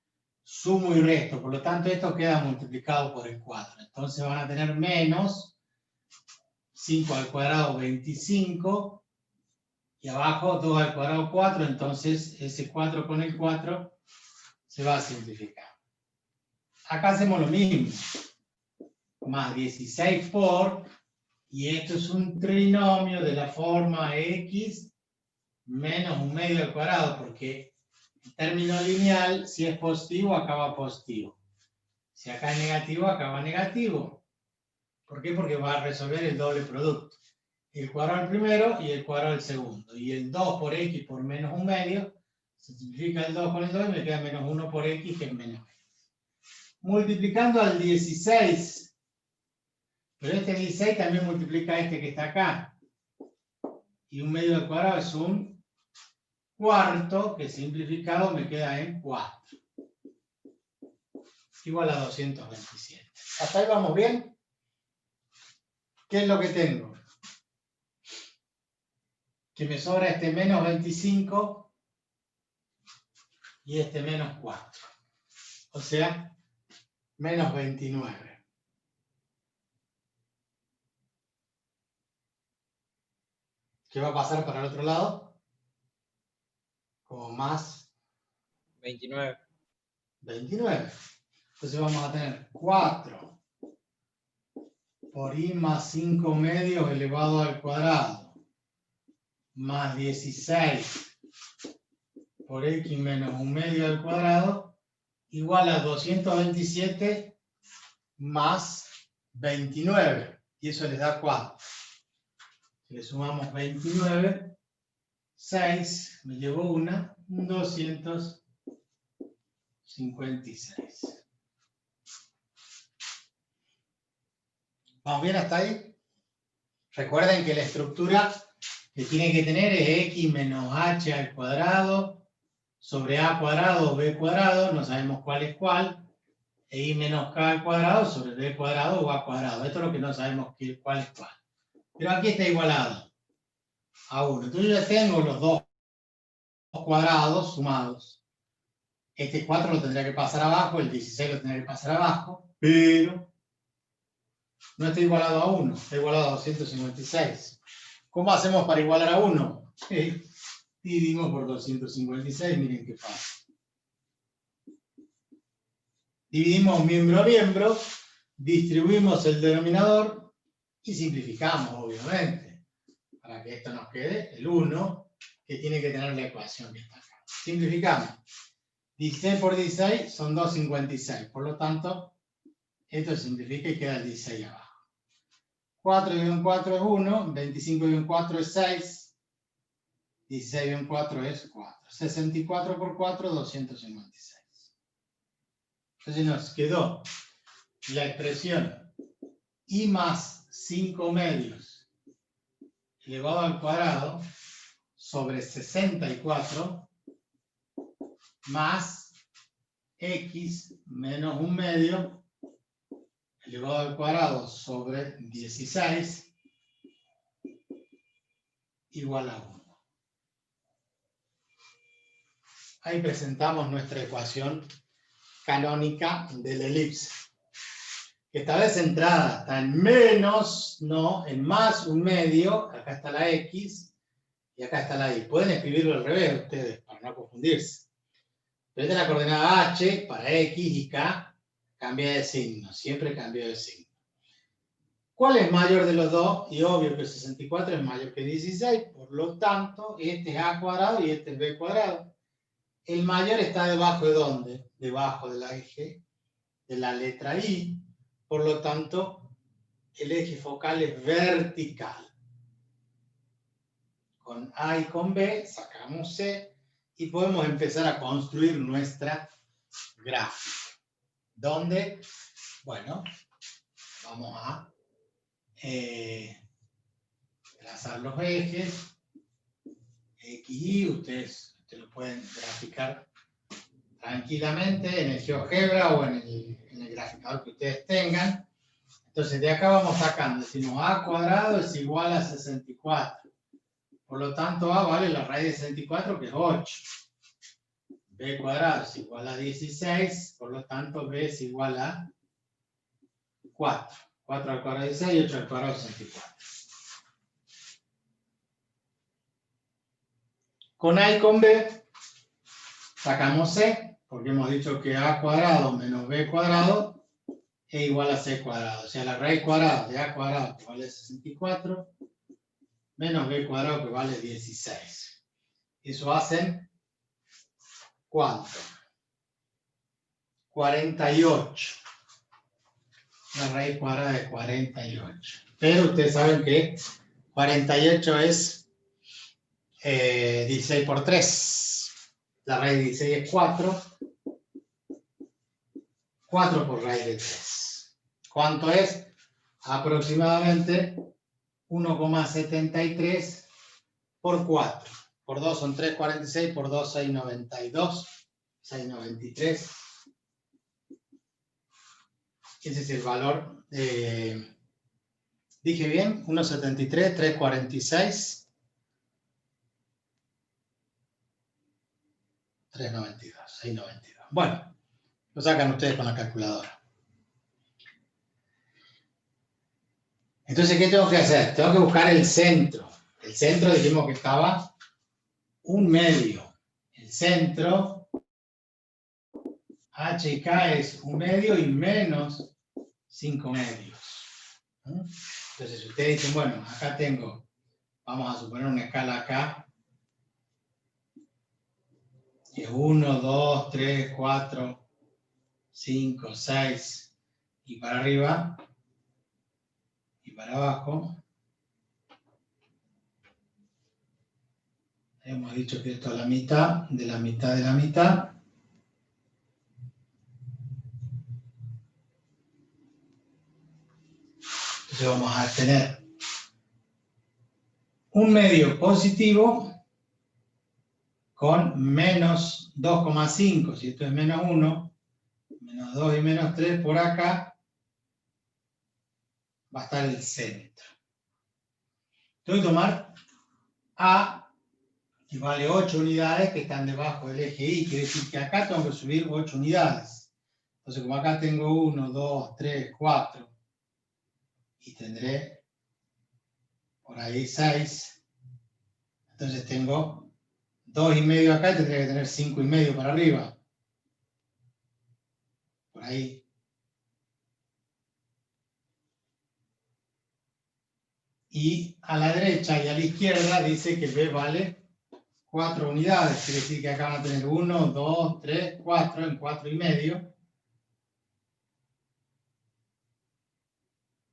sumo y resto. Por lo tanto, esto queda multiplicado por el 4. Entonces van a tener menos 5 al cuadrado 25. Y abajo 2 al cuadrado 4. Entonces ese 4 con el 4 se va a simplificar. Acá hacemos lo mismo. Más 16 por, y esto es un trinomio de la forma x menos 1 medio al cuadrado, porque el término lineal, si es positivo, acaba positivo. Si acá es negativo, acaba negativo. ¿Por qué? Porque va a resolver el doble producto. El cuadrado al primero y el cuadrado al segundo. Y el 2 por x por menos 1 medio, se simplifica el 2 con el 2 y me queda menos 1 por x, que es menos x. Multiplicando al 16. Pero este 16 también multiplica este que está acá. Y 1 medio al cuadrado es un cuarto, que simplificado me queda en 4. Igual a 227. ¿Hasta ahí vamos bien? ¿Qué es lo que tengo? Que me sobra este menos 25 y este menos 4. O sea, menos 29. ¿Qué va a pasar para el otro lado? Como más 29. 29. Entonces vamos a tener 4 por i más 5 medios elevado al cuadrado, más 16 por x menos 1 medio al cuadrado, igual a 227 más 29. Y eso les da 4. Si le sumamos 29, 6, me llevo una, 256. ¿Vamos bien hasta ahí? Recuerden que la estructura que tiene que tener es x menos h al cuadrado sobre a cuadrado o b cuadrado, no sabemos cuál es cuál, e i menos k al cuadrado sobre b cuadrado o a cuadrado. Esto es lo que no sabemos cuál es cuál. Pero aquí está igualado a 1. Entonces yo ya tengo los dos cuadrados sumados. Este 4 lo tendría que pasar abajo, el 16 lo tendría que pasar abajo, pero no está igualado a 1, está igualado a 256. ¿Cómo hacemos para igualar a 1? Dividimos por 256, miren qué fácil. Dividimos miembro a miembro, distribuimos el denominador y simplificamos, obviamente, para que esto nos quede el 1, que tiene que tener la ecuación que está acá. Simplificamos. 16 por 16 son 256, por lo tanto, esto se simplifica y queda el 16 abajo. 4 y un 4 es 1, 25 y un 4 es 6, 16 y un 4 es 4. 64 por 4, 256. Entonces nos quedó la expresión i más 5 medios elevado al cuadrado sobre 64 más x menos 1 medio elevado al cuadrado sobre 16 igual a 1. ahí presentamos nuestra ecuación canónica de la elipse. Esta vez centrada está en menos, no, en más un medio, acá está la X, y acá está la Y. Pueden escribirlo al revés ustedes, para no confundirse. Pero esta es la coordenada H para X y K, cambia de signo, siempre cambia de signo. ¿Cuál es mayor de los dos? Y obvio que 64 es mayor que 16, por lo tanto, este es A cuadrado y este es B cuadrado. El mayor está debajo de ¿dónde? Debajo del eje de la letra I, por lo tanto, el eje focal es vertical. Con A y con B sacamos C y podemos empezar a construir nuestra gráfica. ¿Dónde? Bueno, vamos a trazar los ejes, X y Y, ustedes lo pueden graficar tranquilamente en el GeoGebra o en el graficador que ustedes tengan. Entonces de acá vamos sacando, decimos A cuadrado es igual a 64. Por lo tanto, A vale la raíz de 64, que es 8. B cuadrado es igual a 16, por lo tanto, B es igual a 4. 4 al cuadrado es 16 y 8 al cuadrado es 64. Con A y con B, sacamos C, porque hemos dicho que A cuadrado menos B cuadrado es igual a C cuadrado. O sea, la raíz cuadrada de A cuadrado, que vale 64, menos B cuadrado, que vale 16. Eso hacen, ¿cuánto? 48. La raíz cuadrada de 48. Pero ustedes saben que 48 es 16 por 3. La raíz de 16 es 4. 4 por raíz de 3. ¿Cuánto es? Aproximadamente 1,73 por 4. Por 2 son 3,46, por 2, 6,92. 6,93. Ese es el valor. Dije bien, 1,73, 3,46, 3,92, 6,92. Bueno, lo sacan ustedes con la calculadora. Entonces, ¿qué tengo que hacer? Tengo que buscar el centro. El centro dijimos que estaba 1/2. El centro, H y K es 1/2 y menos 5/2. Entonces, ustedes dicen, bueno, acá tengo, vamos a suponer una escala acá, que es 1, 2, 3, 4, 5, 6, y para arriba, y para abajo. Hemos dicho que esto es la mitad, de la mitad de la mitad. Entonces vamos a tener 1/2 positivo con menos 2,5. Si esto es menos 1, menos 2 y menos 3, por acá va a estar el centro. Tengo que tomar A, que vale 8 unidades, que están debajo del eje Y. Quiere decir que acá tengo que subir 8 unidades. Entonces, como acá tengo 1, 2, 3, 4, y tendré por ahí 6, entonces tengo 2,5 acá y tendría que tener 5,5 para arriba. Por ahí. Y a la derecha y a la izquierda dice que B vale 4 unidades. Quiere decir que acá van a tener 1, 2, 3, 4 en 4,5.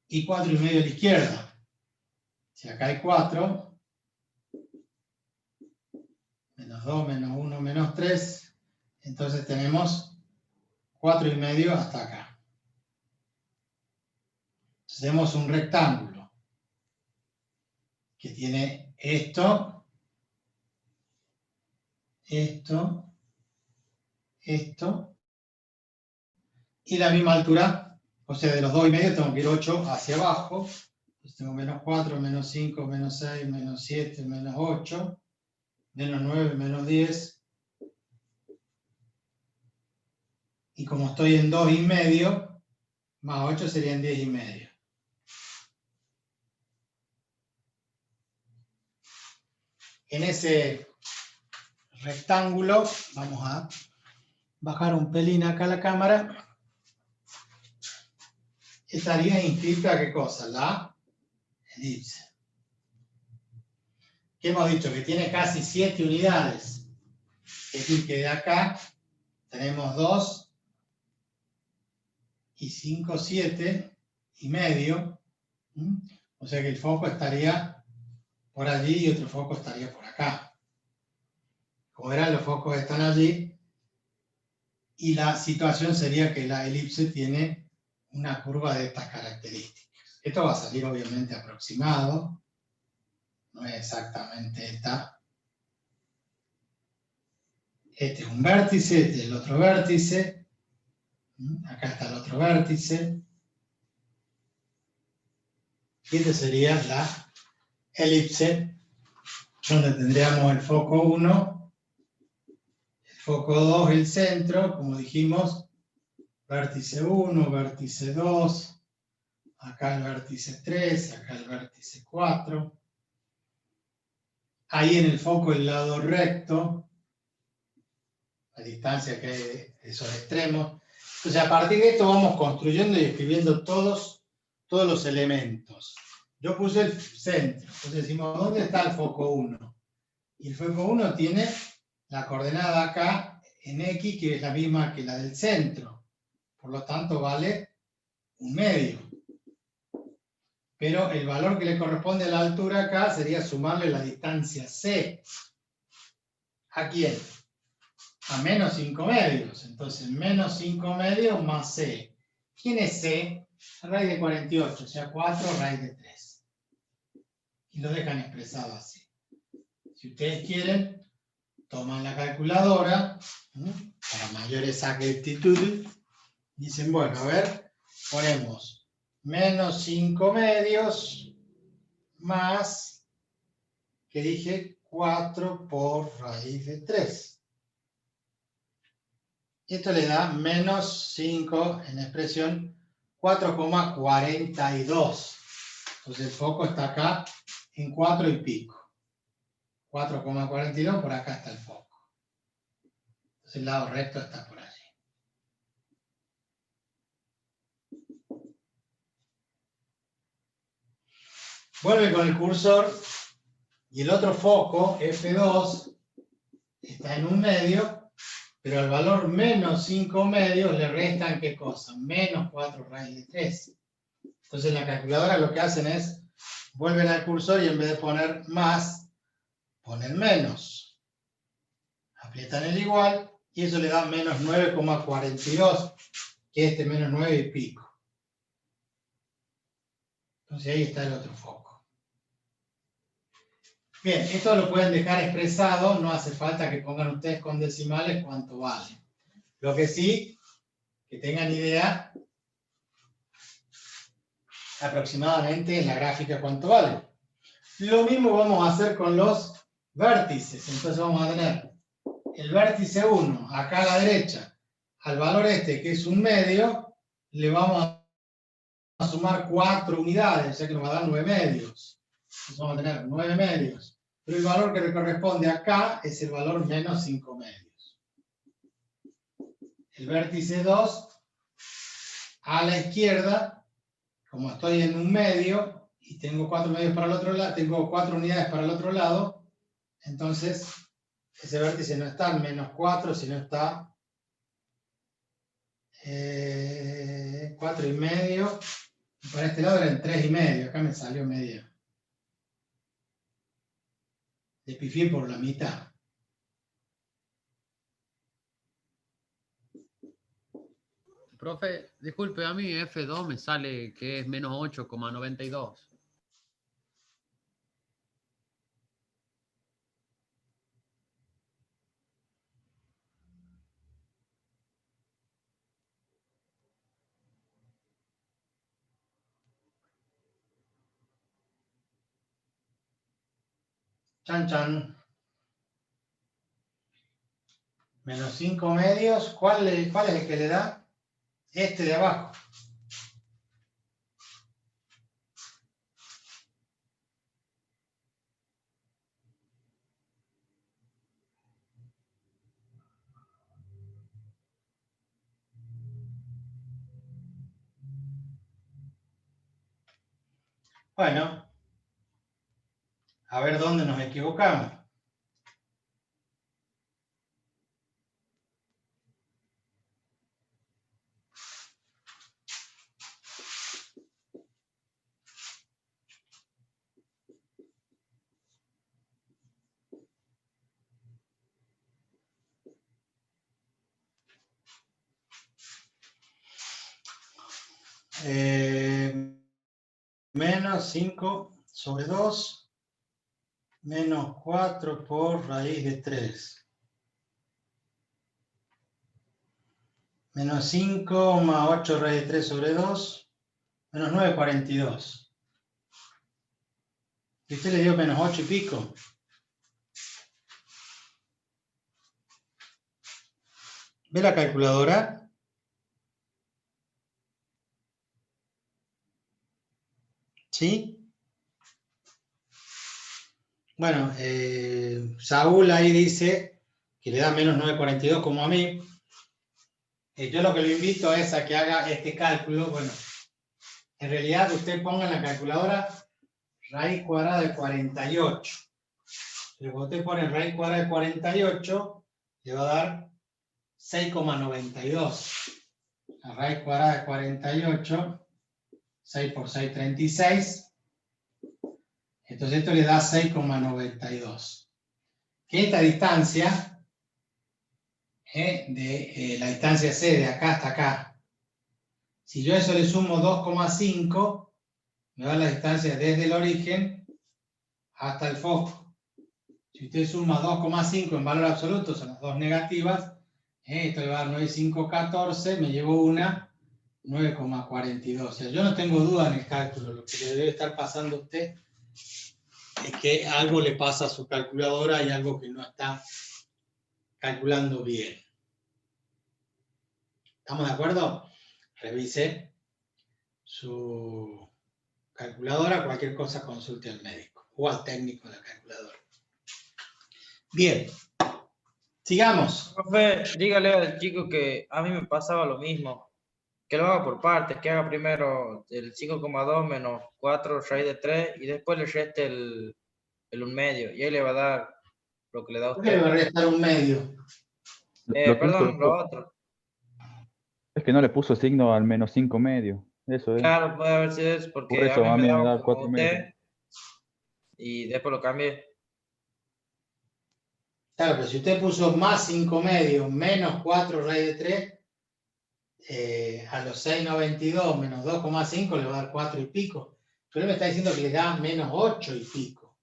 Y 4,5 a la izquierda. Si acá hay 4, menos 2, menos 1, menos 3, entonces tenemos 4,5 hasta acá. Entonces tenemos un rectángulo que tiene esto, esto, esto, y la misma altura. O sea, de los 2,5 tengo que ir 8 hacia abajo. Entonces tengo menos 4, menos 5, menos 6, menos 7, menos 8, menos 9, menos 10, Y como estoy en 2,5, más 8 serían 10,5. En ese rectángulo, vamos a bajar un pelín acá la cámara, estaría inscrita, ¿qué cosa? La elipse. ¿Qué hemos dicho? Que tiene casi 7 unidades. Es decir, que de acá tenemos 2 y 5, 7,5. O sea que el foco estaría por allí y otro foco estaría por acá. Como verán, los focos están allí y la situación sería que la elipse tiene una curva de estas características. Esto va a salir obviamente aproximado, no es exactamente esta. Este es un vértice, este es el otro vértice, acá está el otro vértice, y esta sería la elipse, donde tendríamos el foco 1, el foco 2, el centro, como dijimos, vértice 1, vértice 2, acá el vértice 3, acá el vértice 4. Ahí en el foco el lado recto, la distancia que hay de esos extremos. Entonces a partir de esto vamos construyendo y escribiendo todos los elementos. Yo puse el centro, entonces decimos, ¿dónde está el foco 1? Y el foco 1 tiene la coordenada acá en X, que es la misma que la del centro. Por lo tanto, vale 1/2. Pero el valor que le corresponde a la altura acá sería sumarle la distancia C. ¿A quién? A menos 5/2. Entonces, menos 5/2 más C. ¿Quién es C? Raíz de 48, o sea, 4 raíz de 3. Y lo dejan expresado así. Si ustedes quieren, toman la calculadora, para mayor exactitud, dicen, bueno, a ver, ponemos menos 5/2 más, que dije, 4 por raíz de 3. Esto le da menos 5 en la expresión 4,42. Entonces el foco está acá en 4 y pico. 4,42, por acá está el foco. Entonces el lado recto está por allí. Vuelve con el cursor y el otro foco, F2, está en 1/2, pero al valor menos 5/2 le restan, ¿qué cosa? Menos 4 raíz de 3. Entonces en la calculadora lo que hacen es, vuelven al cursor y en vez de poner más, ponen menos. Aprietan el igual y eso le da menos 9,42, que este menos 9 y pico. Entonces ahí está el otro foco. Bien, esto lo pueden dejar expresado, no hace falta que pongan ustedes con decimales cuánto vale. Lo que sí, que tengan idea aproximadamente en la gráfica cuánto vale. Lo mismo vamos a hacer con los vértices. Entonces vamos a tener el vértice 1, acá a la derecha, al valor este, que es 1/2, le vamos a sumar 4 unidades, o sea que nos va a dar 9/2. Entonces vamos a tener 9/2. Pero el valor que le corresponde acá es el valor menos 5/2. El vértice 2, a la izquierda, como estoy en 1/2 y tengo 4/2 para el otro lado, tengo 4 unidades para el otro lado, entonces ese vértice no está en menos 4, sino está 4,5. Y para este lado era en 3,5. Acá me salió medio. Le pifié por la mitad. Profe, disculpe, a mí F2 me sale que es menos 8,92. Chan, chan. Menos 5 medios. ¿Cuál es el que le da? Este de abajo. Bueno, a ver dónde nos equivocamos. Menos 5 sobre 2, menos 4 por raíz de 3. Menos 5 más 8 raíz de 3 sobre 2, menos 9,42. ¿Y usted le dio menos 8 y pico? ¿Ve la calculadora? ¿Sí? Bueno, Saúl ahí dice que le da menos 9,42 como a mí. Yo lo que lo invito es a que haga este cálculo. Bueno, en realidad usted ponga en la calculadora raíz cuadrada de 48. Pero cuando usted pone raíz cuadrada de 48, le va a dar 6,92. La raíz cuadrada de 48, 6 por 6, 36. Entonces esto le da 6,92. Que esta distancia, la distancia C de acá hasta acá, si yo a eso le sumo 2,5, me da la distancia desde el origen hasta el foco. Si usted suma 2,5 en valor absoluto, son las dos negativas, esto le va a dar 9,514, me llevo una 9,42. O sea, yo no tengo duda en el cálculo, lo que le debe estar pasando a usted es que algo le pasa a su calculadora y algo que no está calculando bien. ¿Estamos de acuerdo? Revise su calculadora, cualquier cosa consulte al médico o al técnico de la calculadora. Bien, sigamos. Profe, dígale al chico que a mí me pasaba lo mismo. Que lo haga por partes, que haga primero el 5,2 menos 4 raíz de 3 y después le reste el 1/2. Y ahí le va a dar lo que le da a ¿Por qué le va a usted. restar un medio? Lo que Perdón, hizo lo otro. es que no le puso signo al menos 5 medio. Eso es. Claro, puede haber sido eso, Por porque a eso mí a me mí me daba da como 4 medio. usted y después lo cambié. Claro, pero si usted puso más 5 medios menos 4 raíz de 3, a los 6,92 menos 2,5 le va a dar 4 y pico. Pero él me está diciendo que le da menos 8 y pico.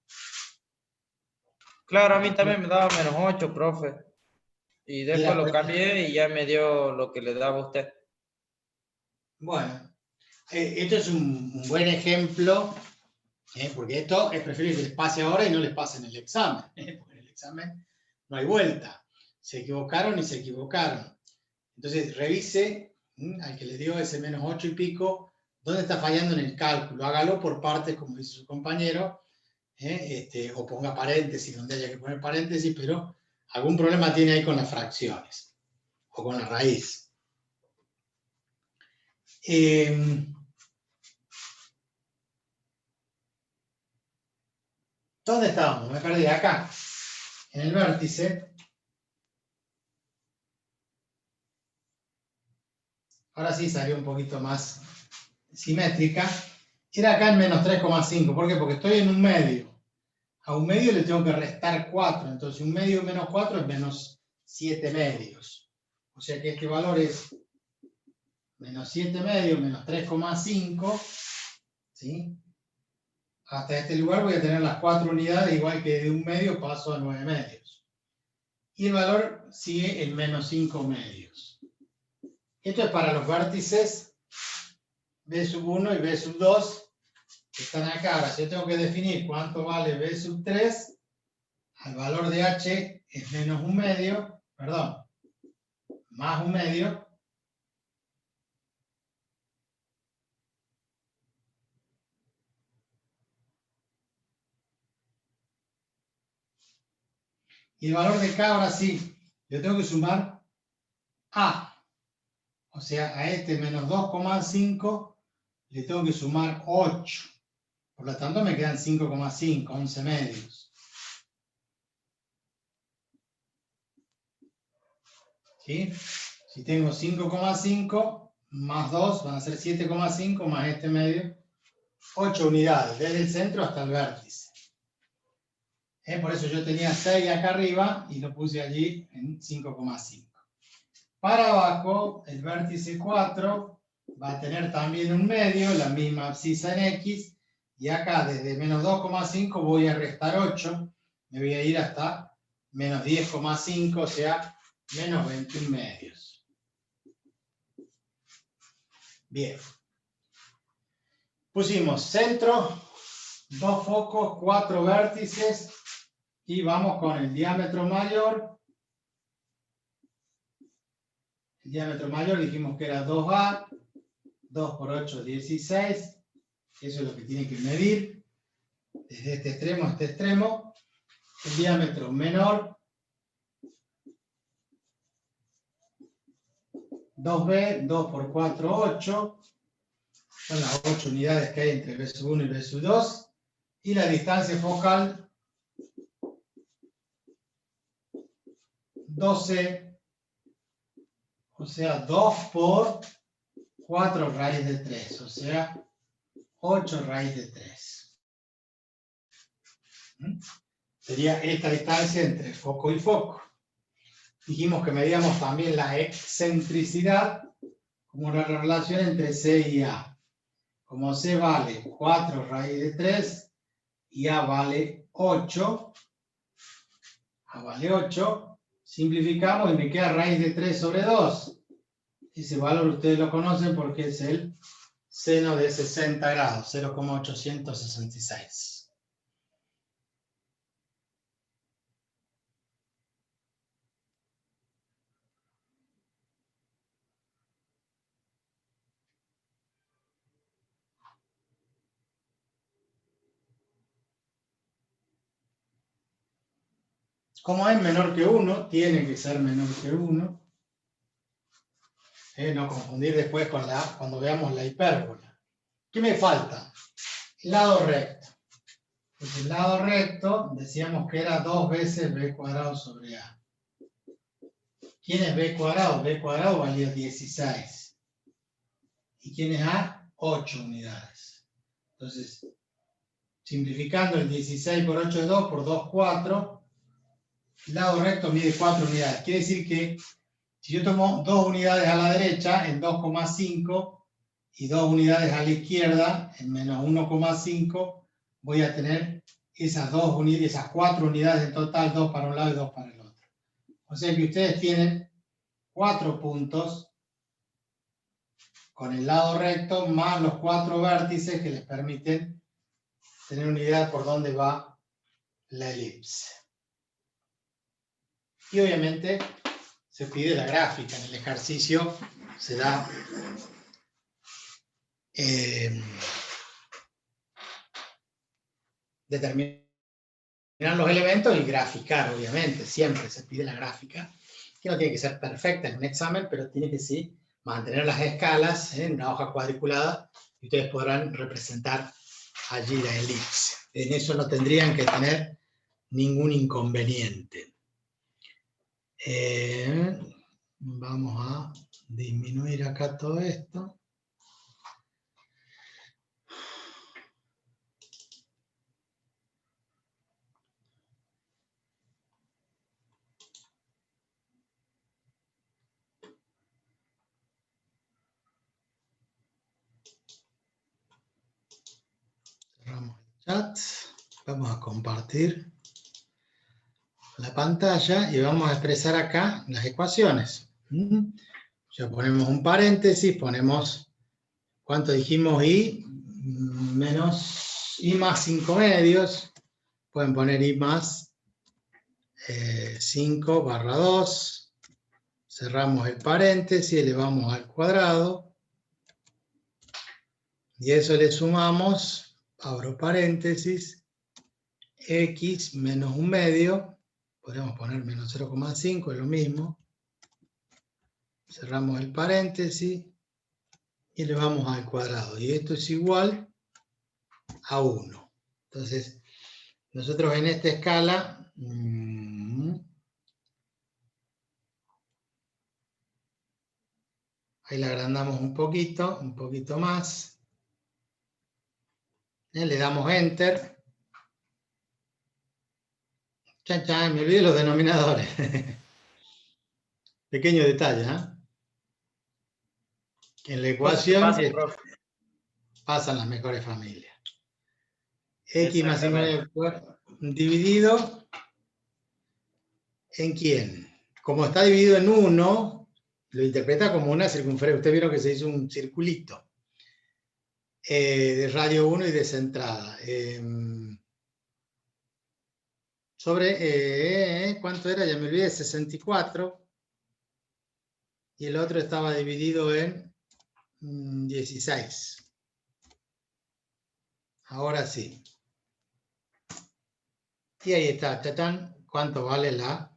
Claro, a mí también me daba menos 8, profe. Y después lo cambié y ya me dio lo que le daba a usted. Bueno, esto es un buen ejemplo, porque esto es preferible que les pase ahora y no les pase en el examen, porque en el examen no hay vuelta. Se equivocaron y se equivocaron. Entonces, revise al que le dio ese menos 8 y pico, dónde está fallando en el cálculo. Hágalo por partes, como dice su compañero, o ponga paréntesis donde haya que poner paréntesis, pero algún problema tiene ahí con las fracciones o con la raíz. ¿Dónde estábamos? Me perdí. Acá, en el vértice. Ahora sí salió un poquito más simétrica. Era acá en menos 3,5. ¿Por qué? Porque estoy en un medio. A un medio le tengo que restar 4. Entonces, un medio menos 4 es menos 7 medios. O sea que este valor es menos 7 medios, menos 3,5. ¿Sí? Hasta este lugar voy a tener las 4 unidades, igual que de un medio paso a 9 medios. Y el valor sigue en menos 5 medios. Esto es para los vértices B1 y B2 que están acá. Ahora, si yo tengo que definir cuánto vale B3, al valor de H es menos un medio, perdón, más 1 medio. Y el valor de K ahora sí, yo tengo que sumar A. O sea, a este menos 2,5 le tengo que sumar 8. Por lo tanto, me quedan 5,5, 11 medios. ¿Sí? Si tengo 5,5 más 2 van a ser 7,5 más este medio, 8 unidades, desde el centro hasta el vértice. Por eso yo tenía 6 acá arriba y lo puse allí en 5,5. Para abajo, el vértice 4 va a tener también un medio, la misma abscisa en X, y acá desde menos 2,5 voy a restar 8, me voy a ir hasta menos 10,5, o sea, menos 21 medios. Bien. Pusimos centro, 2 focos, 4 vértices, y vamos con el diámetro mayor. El diámetro mayor dijimos que era 2A, 2 por 8, 16. Eso es lo que tiene que medir desde este extremo a este extremo. El diámetro menor, 2B, 2 por 4, 8. Son las 8 unidades que hay entre B1 y B2. Y la distancia focal, 12, o sea, 2 por 4 raíz de 3, o sea, 8 raíz de 3. Sería esta distancia entre foco y foco. Dijimos que medíamos también la excentricidad como una relación entre C y A. Como C vale 4 raíz de 3 y A vale 8, simplificamos y me queda raíz de 3 sobre 2. Ese valor ustedes lo conocen porque es el seno de 60 grados, 0,866. Como es menor que 1, tiene que ser menor que 1. No confundir después con cuando veamos la hipérbola. ¿Qué me falta? Lado recto. Pues el lado recto decíamos que era 2 veces b cuadrado sobre a. ¿Quién es b cuadrado? B cuadrado valía 16. ¿Y quién es a? 8 unidades. Entonces, simplificando, el 16 por 8 es 2, por 2, 4. El lado recto mide 4 unidades. Quiere decir que si yo tomo 2 unidades a la derecha en 2,5 y 2 unidades a la izquierda en menos 1,5, voy a tener esas 4 unidades en total, 2 para un lado y 2 para el otro. O sea que ustedes tienen 4 puntos con el lado recto más los 4 vértices que les permiten tener una idea por dónde va la elipse. Y obviamente se pide la gráfica. En el ejercicio se da determinar los elementos y graficar, obviamente. Siempre se pide la gráfica, que no tiene que ser perfecta en un examen, pero tiene que sí mantener las escalas en una hoja cuadriculada y ustedes podrán representar allí la elipse. En eso no tendrían que tener ningún inconveniente. Vamos a disminuir acá todo esto. Cerramos el chat. Vamos a compartir la pantalla y vamos a expresar acá las ecuaciones. Ya ponemos un paréntesis, ponemos, ¿cuánto dijimos? I menos I más 5 medios. Pueden poner I más 5 barra 2, cerramos el paréntesis, elevamos al cuadrado, y eso le sumamos, abro paréntesis, x menos 1/2, podríamos poner menos 0,5, es lo mismo, cerramos el paréntesis, y elevamos al cuadrado, y esto es igual a 1. Entonces, nosotros en esta escala, ahí la agrandamos un poquito más, le damos Enter, chan chan, me olvidé los denominadores, pequeño detalle, ¿eh? En la ecuación Fácil, profe. pasan las mejores familias. X más 5 Exactamente. dividido ¿en quién? Como está dividido en 1, lo interpreta como una circunferencia. Ustedes vieron que se hizo un circulito de radio 1 y de centrada. Sobre, ¿cuánto era? Ya me olvidé, 64. Y el otro estaba dividido en 16. Ahora sí. Y ahí está, tatán, ¿cuánto vale la?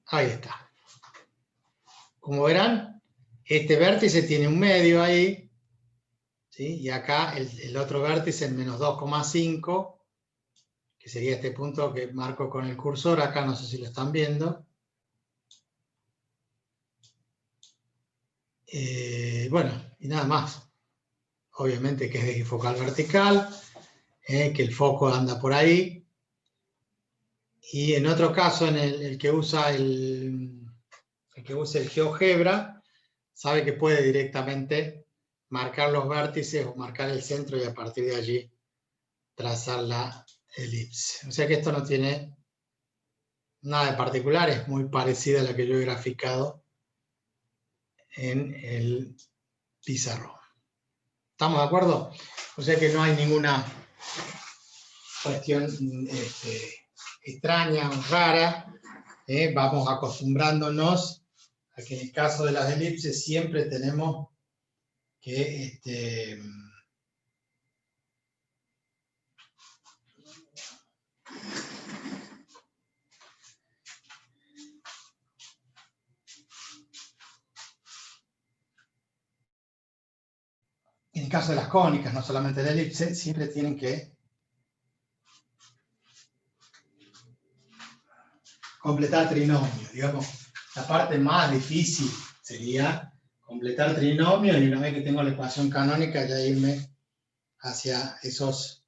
Ahí está. Como verán, este vértice tiene un medio ahí, ¿sí? Y acá el otro vértice en menos 2,5, que sería este punto que marco con el cursor, acá no sé si lo están viendo. Bueno, y nada más. Obviamente que es de eje focal vertical, que el foco anda por ahí. Y en otro caso, en el que usa el GeoGebra, sabe que puede directamente marcar los vértices o marcar el centro y a partir de allí trazar la elipse. O sea que esto no tiene nada de particular, es muy parecida a la que yo he graficado en el pizarrón. ¿Estamos de acuerdo? O sea que no hay ninguna cuestión extraña o rara. Vamos acostumbrándonos a que en el caso de las elipses siempre tenemos que en el caso de las cónicas, no solamente de la elipse, siempre tienen que completar trinomios. Digamos, la parte más difícil sería completar trinomios y una vez que tengo la ecuación canónica ya irme hacia esos,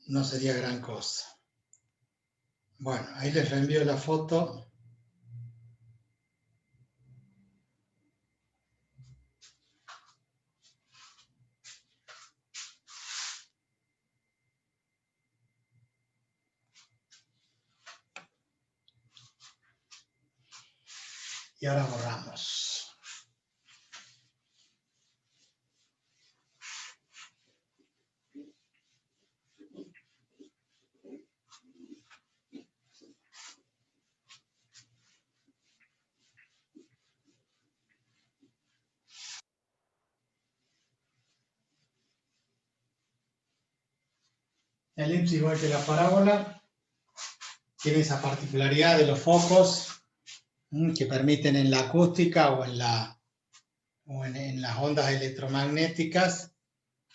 no sería gran cosa. Bueno, ahí les reenvío la foto. Y ahora borramos. La elipse, igual que la parábola, tiene esa particularidad de los focos que permiten en la acústica o en las ondas electromagnéticas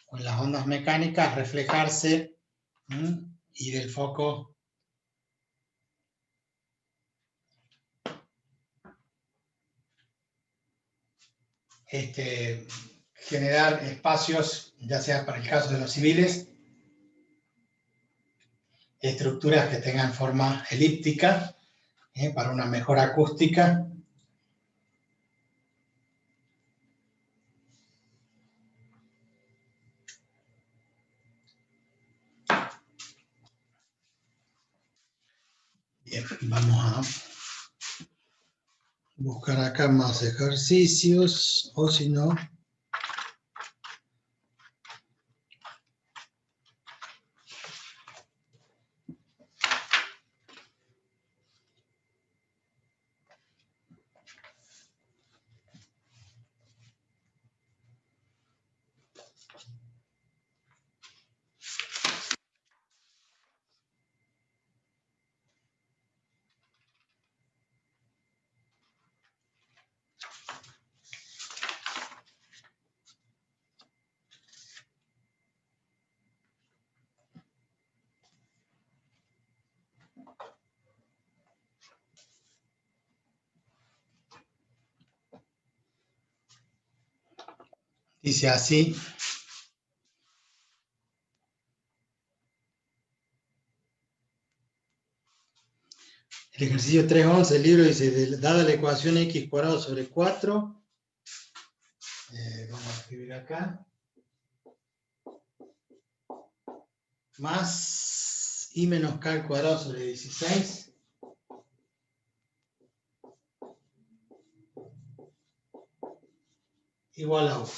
o en las ondas mecánicas reflejarse y del foco generar espacios, ya sea para el caso de los civiles, estructuras que tengan forma elíptica, para una mejor acústica. Bien, vamos a buscar acá más ejercicios, o si no, Dice así. El ejercicio 3.11 del libro dice, dada la ecuación x cuadrado sobre 4, vamos a escribir acá, más y menos k al cuadrado sobre 16, igual a 1.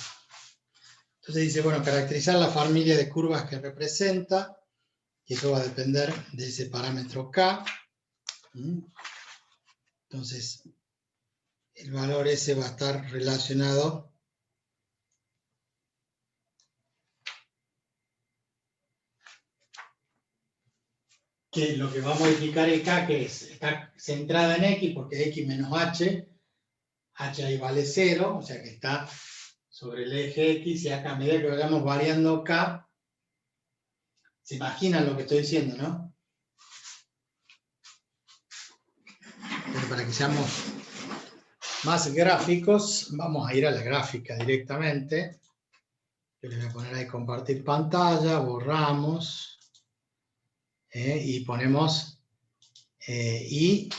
Entonces dice, bueno, caracterizar la familia de curvas que representa, y eso va a depender de ese parámetro k. Entonces, el valor ese va a estar relacionado que lo que va a modificar el k, que está centrada en x, porque x menos h ahí vale 0, o sea que está sobre el eje x, y acá a medida que vayamos variando k, se imaginan lo que estoy diciendo, ¿no? Pero para que seamos más gráficos, vamos a ir a la gráfica directamente. Yo le voy a poner ahí compartir pantalla, borramos, y ponemos i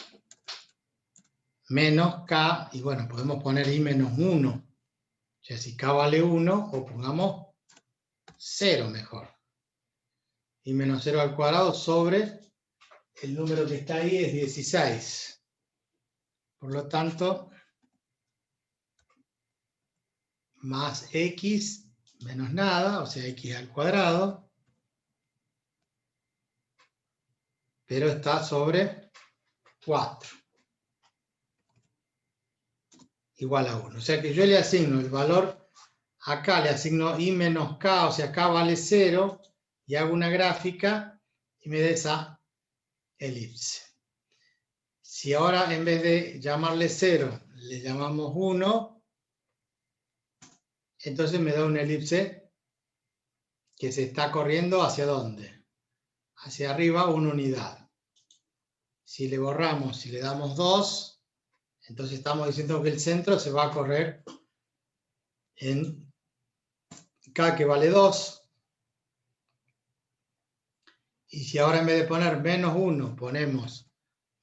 menos k, y bueno, podemos poner i menos 1. O sea, si k vale 1, o pongamos 0 mejor. I menos 0 al cuadrado sobre el número que está ahí es 16. Por lo tanto, más x menos nada, o sea, x al cuadrado, pero está sobre 4. Igual a 1. O sea que yo le asigno el valor, acá le asigno i menos k, o sea, k vale 0, y hago una gráfica y me da esa elipse. Si ahora en vez de llamarle 0, le llamamos 1, entonces me da una elipse que se está corriendo ¿hacia dónde? Hacia arriba, una unidad. Si le borramos, si le damos 2, entonces estamos diciendo que el centro se va a correr en k que vale 2. Y si ahora en vez de poner menos 1 ponemos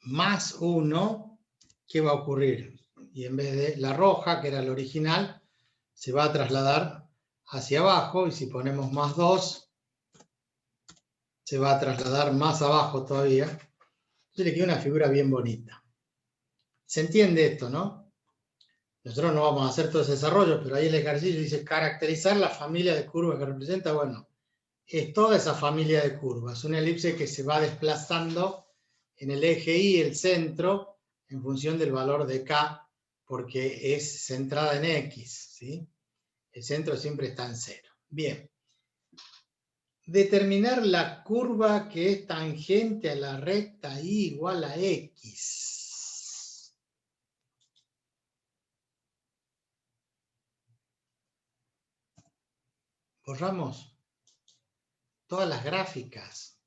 más 1, ¿qué va a ocurrir? Y en vez de la roja, que era la original, se va a trasladar hacia abajo, y si ponemos más 2, se va a trasladar más abajo todavía. Entonces le queda una figura bien bonita. ¿Se entiende esto, no? Nosotros no vamos a hacer todo ese desarrollo, pero ahí el ejercicio dice caracterizar la familia de curvas que representa. Bueno, es toda esa familia de curvas, una elipse que se va desplazando en el eje Y, el centro, en función del valor de K, porque es centrada en X, ¿sí? El centro siempre está en 0. Bien. Determinar la curva que es tangente a la recta Y igual a X. Borramos todas las gráficas.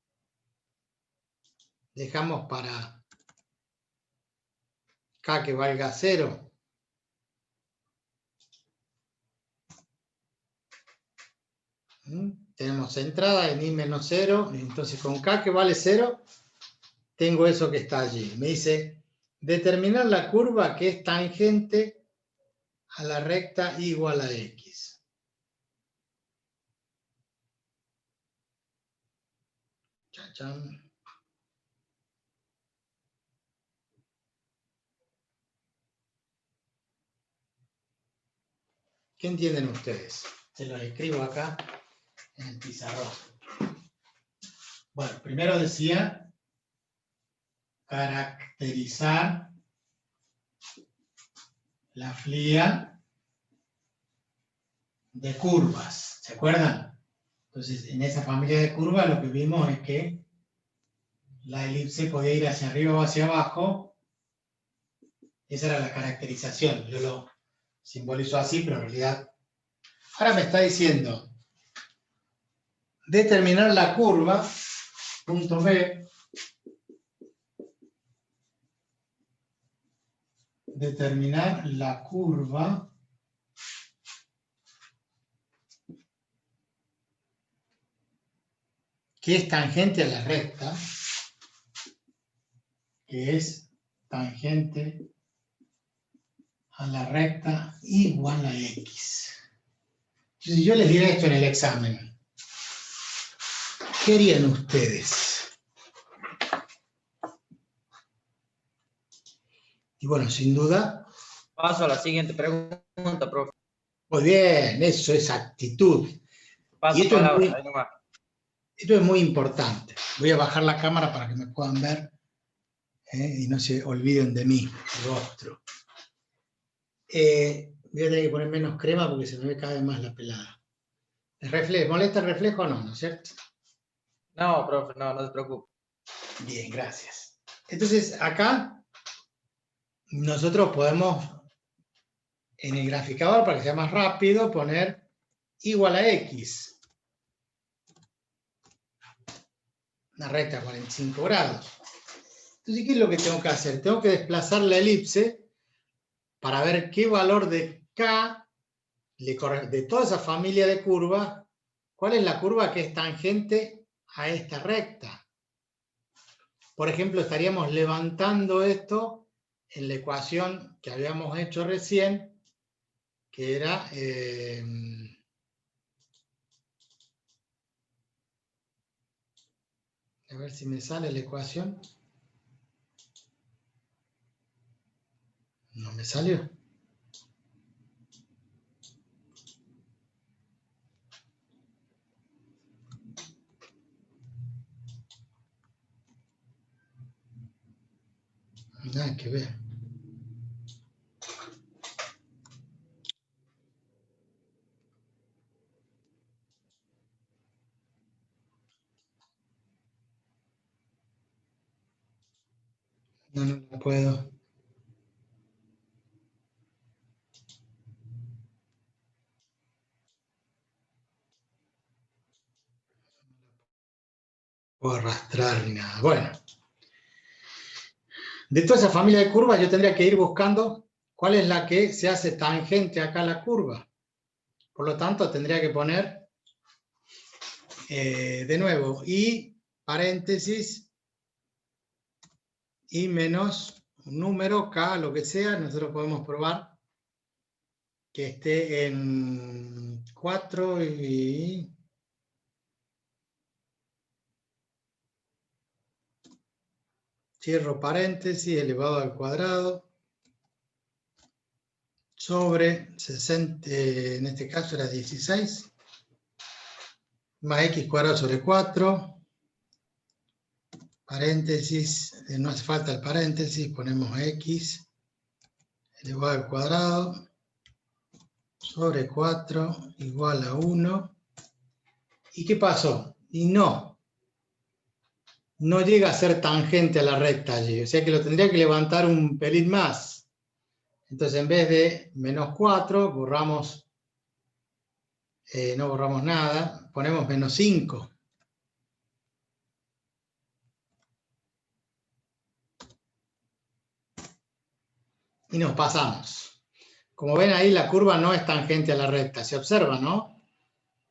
Dejamos para K que valga 0. Tenemos centrada en I menos 0. Entonces con K que vale 0, tengo eso que está allí. Me dice, determinar la curva que es tangente a la recta Y igual a X. Chan, chan. ¿Qué entienden ustedes? Se los escribo acá en el pizarrón. Bueno, primero decía caracterizar la familia de curvas. ¿Se acuerdan? Entonces, en esa familia de curvas lo que vimos es que la elipse podía ir hacia arriba o hacia abajo. Esa era la caracterización. Yo lo simbolizo así, pero en realidad... Ahora me está diciendo determinar la curva, punto B, determinar la curva que es tangente a la recta, que es tangente a la recta igual a X. Si yo les diera esto en el examen, ¿qué harían ustedes? Y bueno, sin duda, Paso a la siguiente pregunta, profe. muy bien, eso es actitud. Paso Y esto es palabra, muy- ahí nomás. Esto es muy importante. Voy a bajar la cámara para que me puedan ver y no se olviden de mi rostro. Voy a tener que poner menos crema porque se me ve cada vez más la pelada. ¿Molesta el reflejo o no? ¿No es cierto? No, profe, no se preocupe. Bien, gracias. Entonces, acá nosotros podemos, en el graficador, para que sea más rápido, poner igual a X. Una recta a 45 grados. Entonces, ¿qué es lo que tengo que hacer? Tengo que desplazar la elipse para ver qué valor de K, de toda esa familia de curvas, cuál es la curva que es tangente a esta recta. Por ejemplo, estaríamos levantando esto en la ecuación que habíamos hecho recién, que era... a ver si me sale la ecuación. No me salió. Nada que ver. No puedo. Puedo arrastrar ni nada. Bueno. De toda esa familia de curvas yo tendría que ir buscando cuál es la que se hace tangente acá a la curva. Por lo tanto, tendría que poner de nuevo y paréntesis y menos un número, K, lo que sea. Nosotros podemos probar que esté en 4 y... cierro paréntesis, elevado al cuadrado, sobre 60, en este caso era 16, más x cuadrado sobre 4, paréntesis, no hace falta el paréntesis, ponemos x elevado al cuadrado, sobre 4 igual a 1. ¿Y qué pasó? Y no llega a ser tangente a la recta allí, o sea que lo tendría que levantar un pelín más. Entonces en vez de menos 4, borramos, no borramos nada, ponemos menos 5. Y nos pasamos. Como ven ahí, la curva no es tangente a la recta, se observa, ¿no?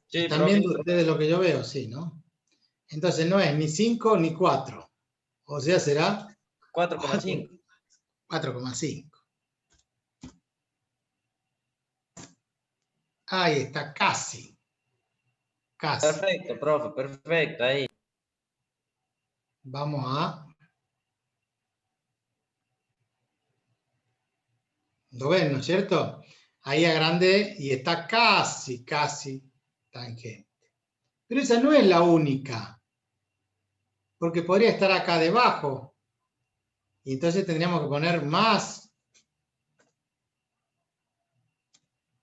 Sí, ¿Están profe. viendo ustedes lo que yo veo? Sí, ¿no? Entonces no es ni 5 ni 4. O sea, será 4,5. 4,5. Ahí está, casi. Casi. Perfecto, profe, perfecto, ahí. Vamos a... ¿Lo ven, no es cierto? Ahí agrandé y está casi tangente. Pero esa no es la única. Porque podría estar acá debajo. Y entonces tendríamos que poner más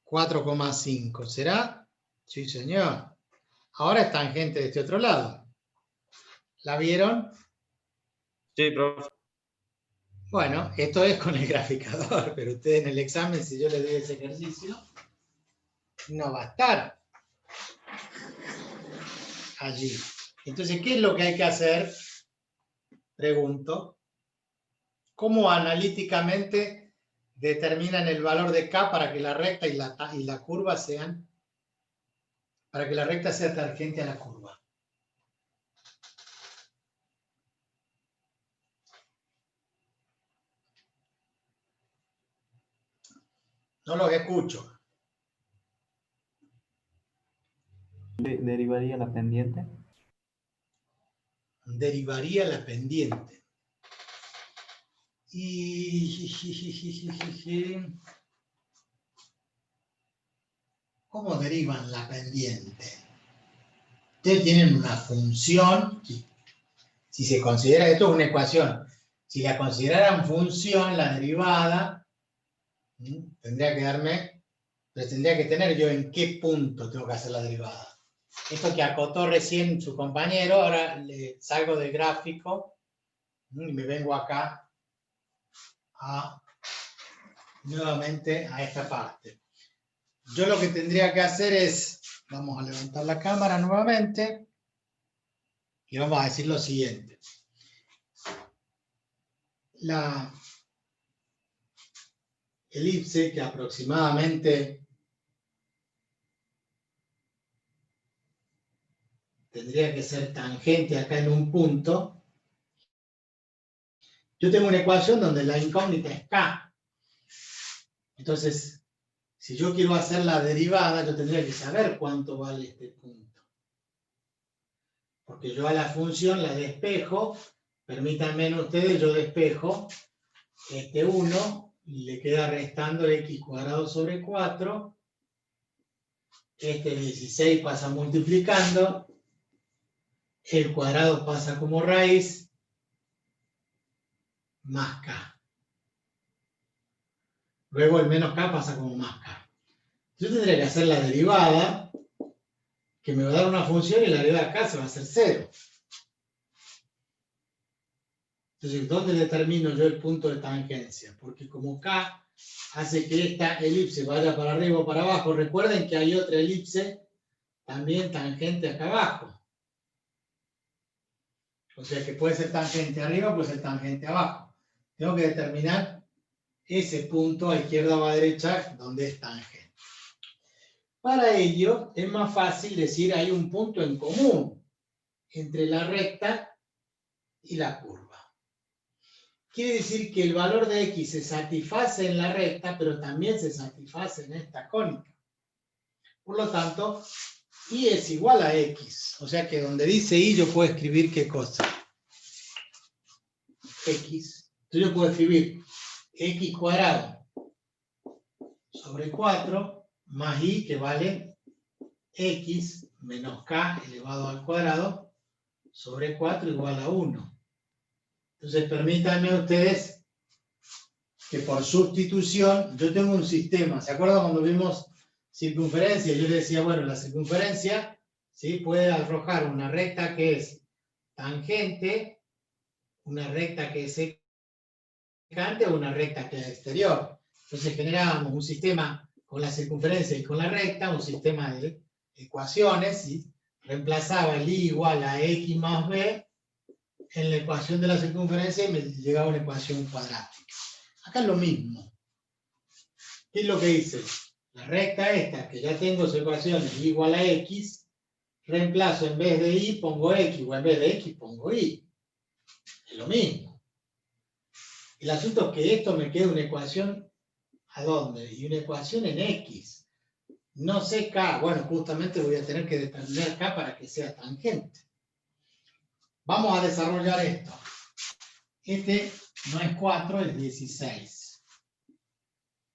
4,5. ¿Será? Sí, señor. Ahora es tangente de este otro lado. ¿La vieron? Sí, profe. Bueno, esto es con el graficador, pero ustedes en el examen, si yo les doy ese ejercicio, no va a estar allí. Entonces, ¿qué es lo que hay que hacer? Pregunto. ¿Cómo analíticamente determinan el valor de K para que la recta y la curva sean, para que la recta sea tangente a la curva? No los escucho. ¿Derivaría la pendiente? Derivaría la pendiente. ¿Cómo derivan la pendiente? Ustedes tienen una función, si se considera, esto es una ecuación, si la consideraran función, la derivada, tendría que tener yo en qué punto tengo que hacer la derivada. Esto que acotó recién su compañero, ahora le salgo del gráfico y me vengo acá nuevamente a esta parte. Yo lo que tendría que hacer es, vamos a levantar la cámara nuevamente y vamos a decir lo siguiente. La elipse que aproximadamente tendría que ser tangente acá en un punto. Yo tengo una ecuación donde la incógnita es k. Entonces, si yo quiero hacer la derivada, yo tendría que saber cuánto vale este punto. Porque yo a la función la despejo, permítanme ustedes, yo despejo este 1 y le queda restando el x cuadrado sobre 4. Este 16 pasa multiplicando. El cuadrado pasa como raíz más k. Luego el menos k pasa como más k. Yo tendría que hacer la derivada, que me va a dar una función y la derivada acá se va a hacer 0. Entonces, ¿dónde determino yo el punto de tangencia? Porque como k hace que esta elipse vaya para arriba o para abajo, recuerden que hay otra elipse también tangente acá abajo. O sea que puede ser tangente arriba, puede ser tangente abajo. Tengo que determinar ese punto a izquierda o a derecha donde es tangente. Para ello es más fácil decir hay un punto en común entre la recta y la curva. Quiere decir que el valor de x se satisface en la recta, pero también se satisface en esta cónica. Por lo tanto, y es igual a x. O sea que donde dice y yo puedo escribir ¿qué cosa? X. Entonces yo puedo escribir x cuadrado sobre 4 más y, que vale x menos k elevado al cuadrado sobre 4 igual a 1. Entonces permítanme ustedes que por sustitución yo tengo un sistema. ¿Se acuerdan cuando vimos circunferencia? Yo les decía, bueno, la circunferencia, ¿sí?, puede arrojar una recta que es tangente, una recta que es secante o una recta que es exterior. Entonces generábamos un sistema con la circunferencia y con la recta, un sistema de ecuaciones, y reemplazaba el y igual a x más b en la ecuación de la circunferencia y me llegaba una ecuación cuadrática. Acá es lo mismo. ¿Qué es lo que hice? La recta esta, que ya tengo su ecuación, y igual a x, reemplazo en vez de y pongo x, o en vez de x pongo y. Es lo mismo. El asunto es que esto me queda una ecuación, ¿a dónde? Y una ecuación en x. No sé k, bueno, justamente voy a tener que determinar k para que sea tangente. Vamos a desarrollar esto. Este no es 4, es 16.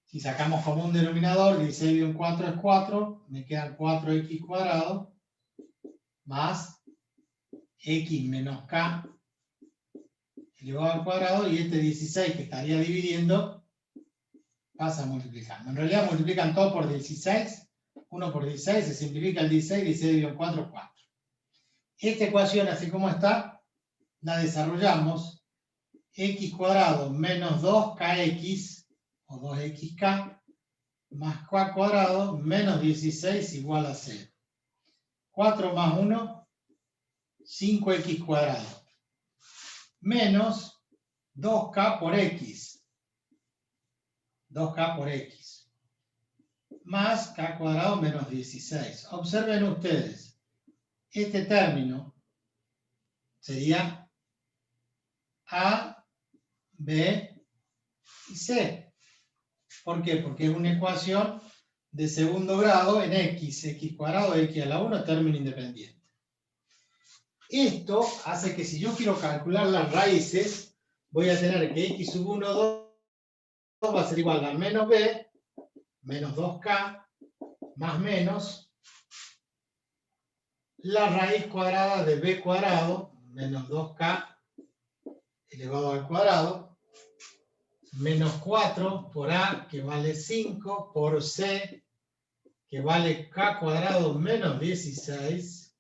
Si sacamos como un denominador, 16 de un 4 es 4, me quedan 4x cuadrado más x menos k elevado al cuadrado, y este 16 que estaría dividiendo pasa multiplicando. En realidad multiplican todo por 16, 1 por 16, se simplifica el 16, 16 dividido en 4, 4. Esta ecuación, así como está, la desarrollamos x cuadrado menos 2kx, o 2xk, más k cuadrado menos 16 igual a 0. 4 más 1, 5x cuadrado, menos 2k por x, 2k por x, más k cuadrado menos 16. Observen ustedes, este término sería A, B y C. ¿Por qué? Porque es una ecuación de segundo grado en x cuadrado, x a la 1, término independiente. Esto hace que si yo quiero calcular las raíces, voy a tener que x sub 1, 2 va a ser igual a menos b, menos 2k, más menos la raíz cuadrada de b cuadrado, menos 2k elevado al cuadrado, menos 4 por a, que vale 5, por c, que vale k cuadrado menos 16,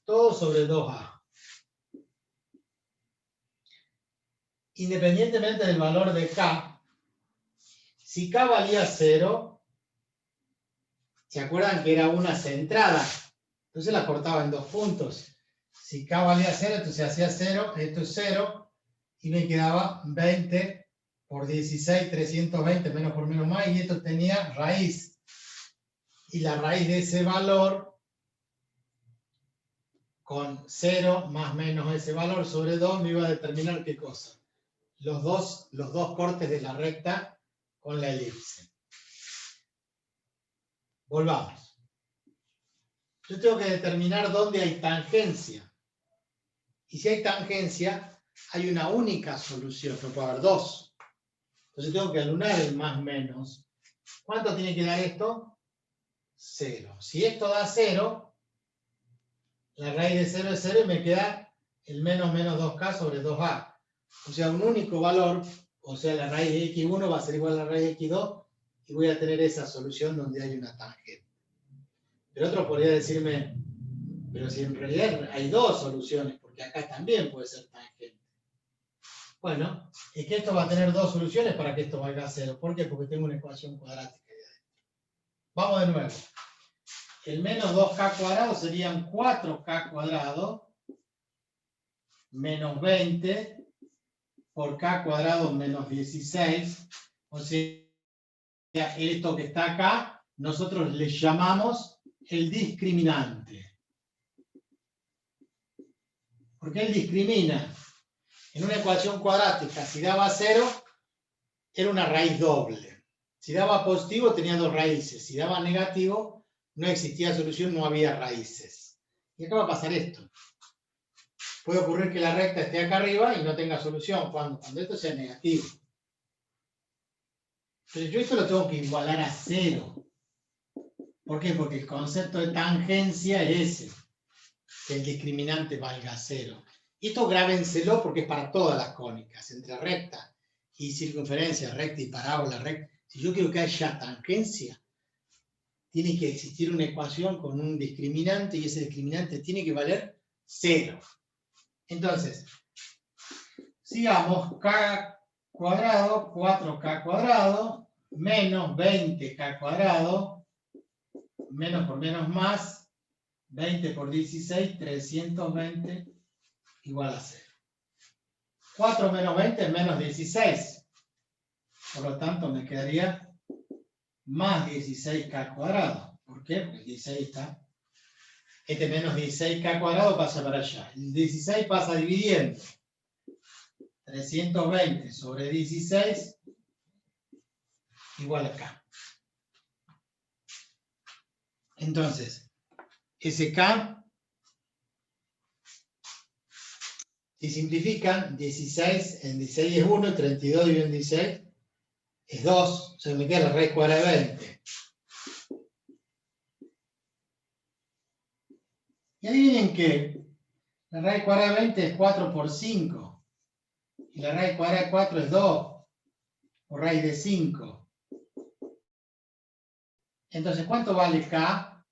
todo sobre 2a. Independientemente del valor de k, si k valía 0, ¿se acuerdan que era una centrada? Entonces la cortaba en dos puntos. Si k valía 0, entonces hacía 0, esto es 0, y me quedaba 20 por 16, 320, menos por menos más, y esto tenía raíz. Y la raíz de ese valor, con 0 más menos ese valor sobre 2, me iba a determinar qué cosa. Los dos cortes de la recta con la elipse. Volvamos. Yo tengo que determinar dónde hay tangencia. Y si hay tangencia, hay una única solución, no puede haber dos. Entonces tengo que anular el más menos. ¿Cuánto tiene que dar esto? 0. Si esto da 0, la raíz de 0 es 0 y me queda el menos 2k sobre 2a. O sea, un único valor, o sea, la raíz de x1 va a ser igual a la raíz de x2 y voy a tener esa solución donde hay una tangente. Pero otro podría decirme, pero si en realidad hay dos soluciones, porque acá también puede ser tangente. Bueno, es que esto va a tener dos soluciones para que esto valga 0. ¿Por qué? Porque tengo una ecuación cuadrática ahí adentro. Vamos de nuevo. El menos 2k cuadrado serían 4k cuadrado menos 20 por k cuadrado menos 16. O sea, esto que está acá, nosotros le llamamos el discriminante. Porque él discrimina. En una ecuación cuadrática, si daba 0, era una raíz doble. Si daba positivo, tenía dos raíces. Si daba negativo, no existía solución, no había raíces. Y acá va a pasar esto. Puede ocurrir que la recta esté acá arriba y no tenga solución cuando esto sea negativo. Pero yo esto lo tengo que igualar a 0. ¿Por qué? Porque el concepto de tangencia es ese. Que el discriminante valga 0. Y esto grábenselo porque es para todas las cónicas, entre recta y circunferencia, recta y parábola, recta. Si yo quiero que haya tangencia, tiene que existir una ecuación con un discriminante y ese discriminante tiene que valer 0. Entonces, sigamos, k cuadrado, 4k cuadrado, menos 20k cuadrado, menos por menos más, 20 por 16, 320, igual a 0. 4 menos 20 es menos 16. Por lo tanto, me quedaría más 16k cuadrado. ¿Por qué? Porque el 16 está... Este menos 16k cuadrado pasa para allá. El 16 pasa dividiendo. 320 sobre 16 igual a k. Entonces, ese k... Si simplifican, 16 en 16 es 1, 32 dividido en 16 es 2, se me queda la raíz cuadrada de 20. Y adivinen que la raíz cuadrada de 20 es 4 por 5. Y la raíz cuadrada de 4 es 2 por raíz de 5. Entonces, ¿cuánto vale k?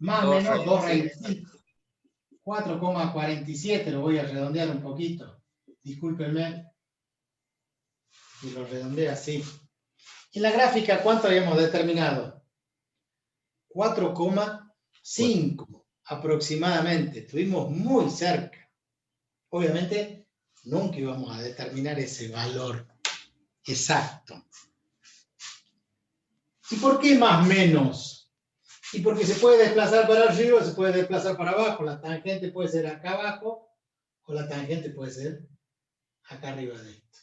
Más o menos 2 raíz de 5. 4,47, lo voy a redondear un poquito. Discúlpenme. Y lo redondeo así. En la gráfica, ¿cuánto habíamos determinado? 4,5 aproximadamente. Estuvimos muy cerca. Obviamente, nunca íbamos a determinar ese valor exacto. ¿Y por qué más menos? Y porque se puede desplazar para arriba, se puede desplazar para abajo. La tangente puede ser acá abajo o la tangente puede ser acá arriba de esto.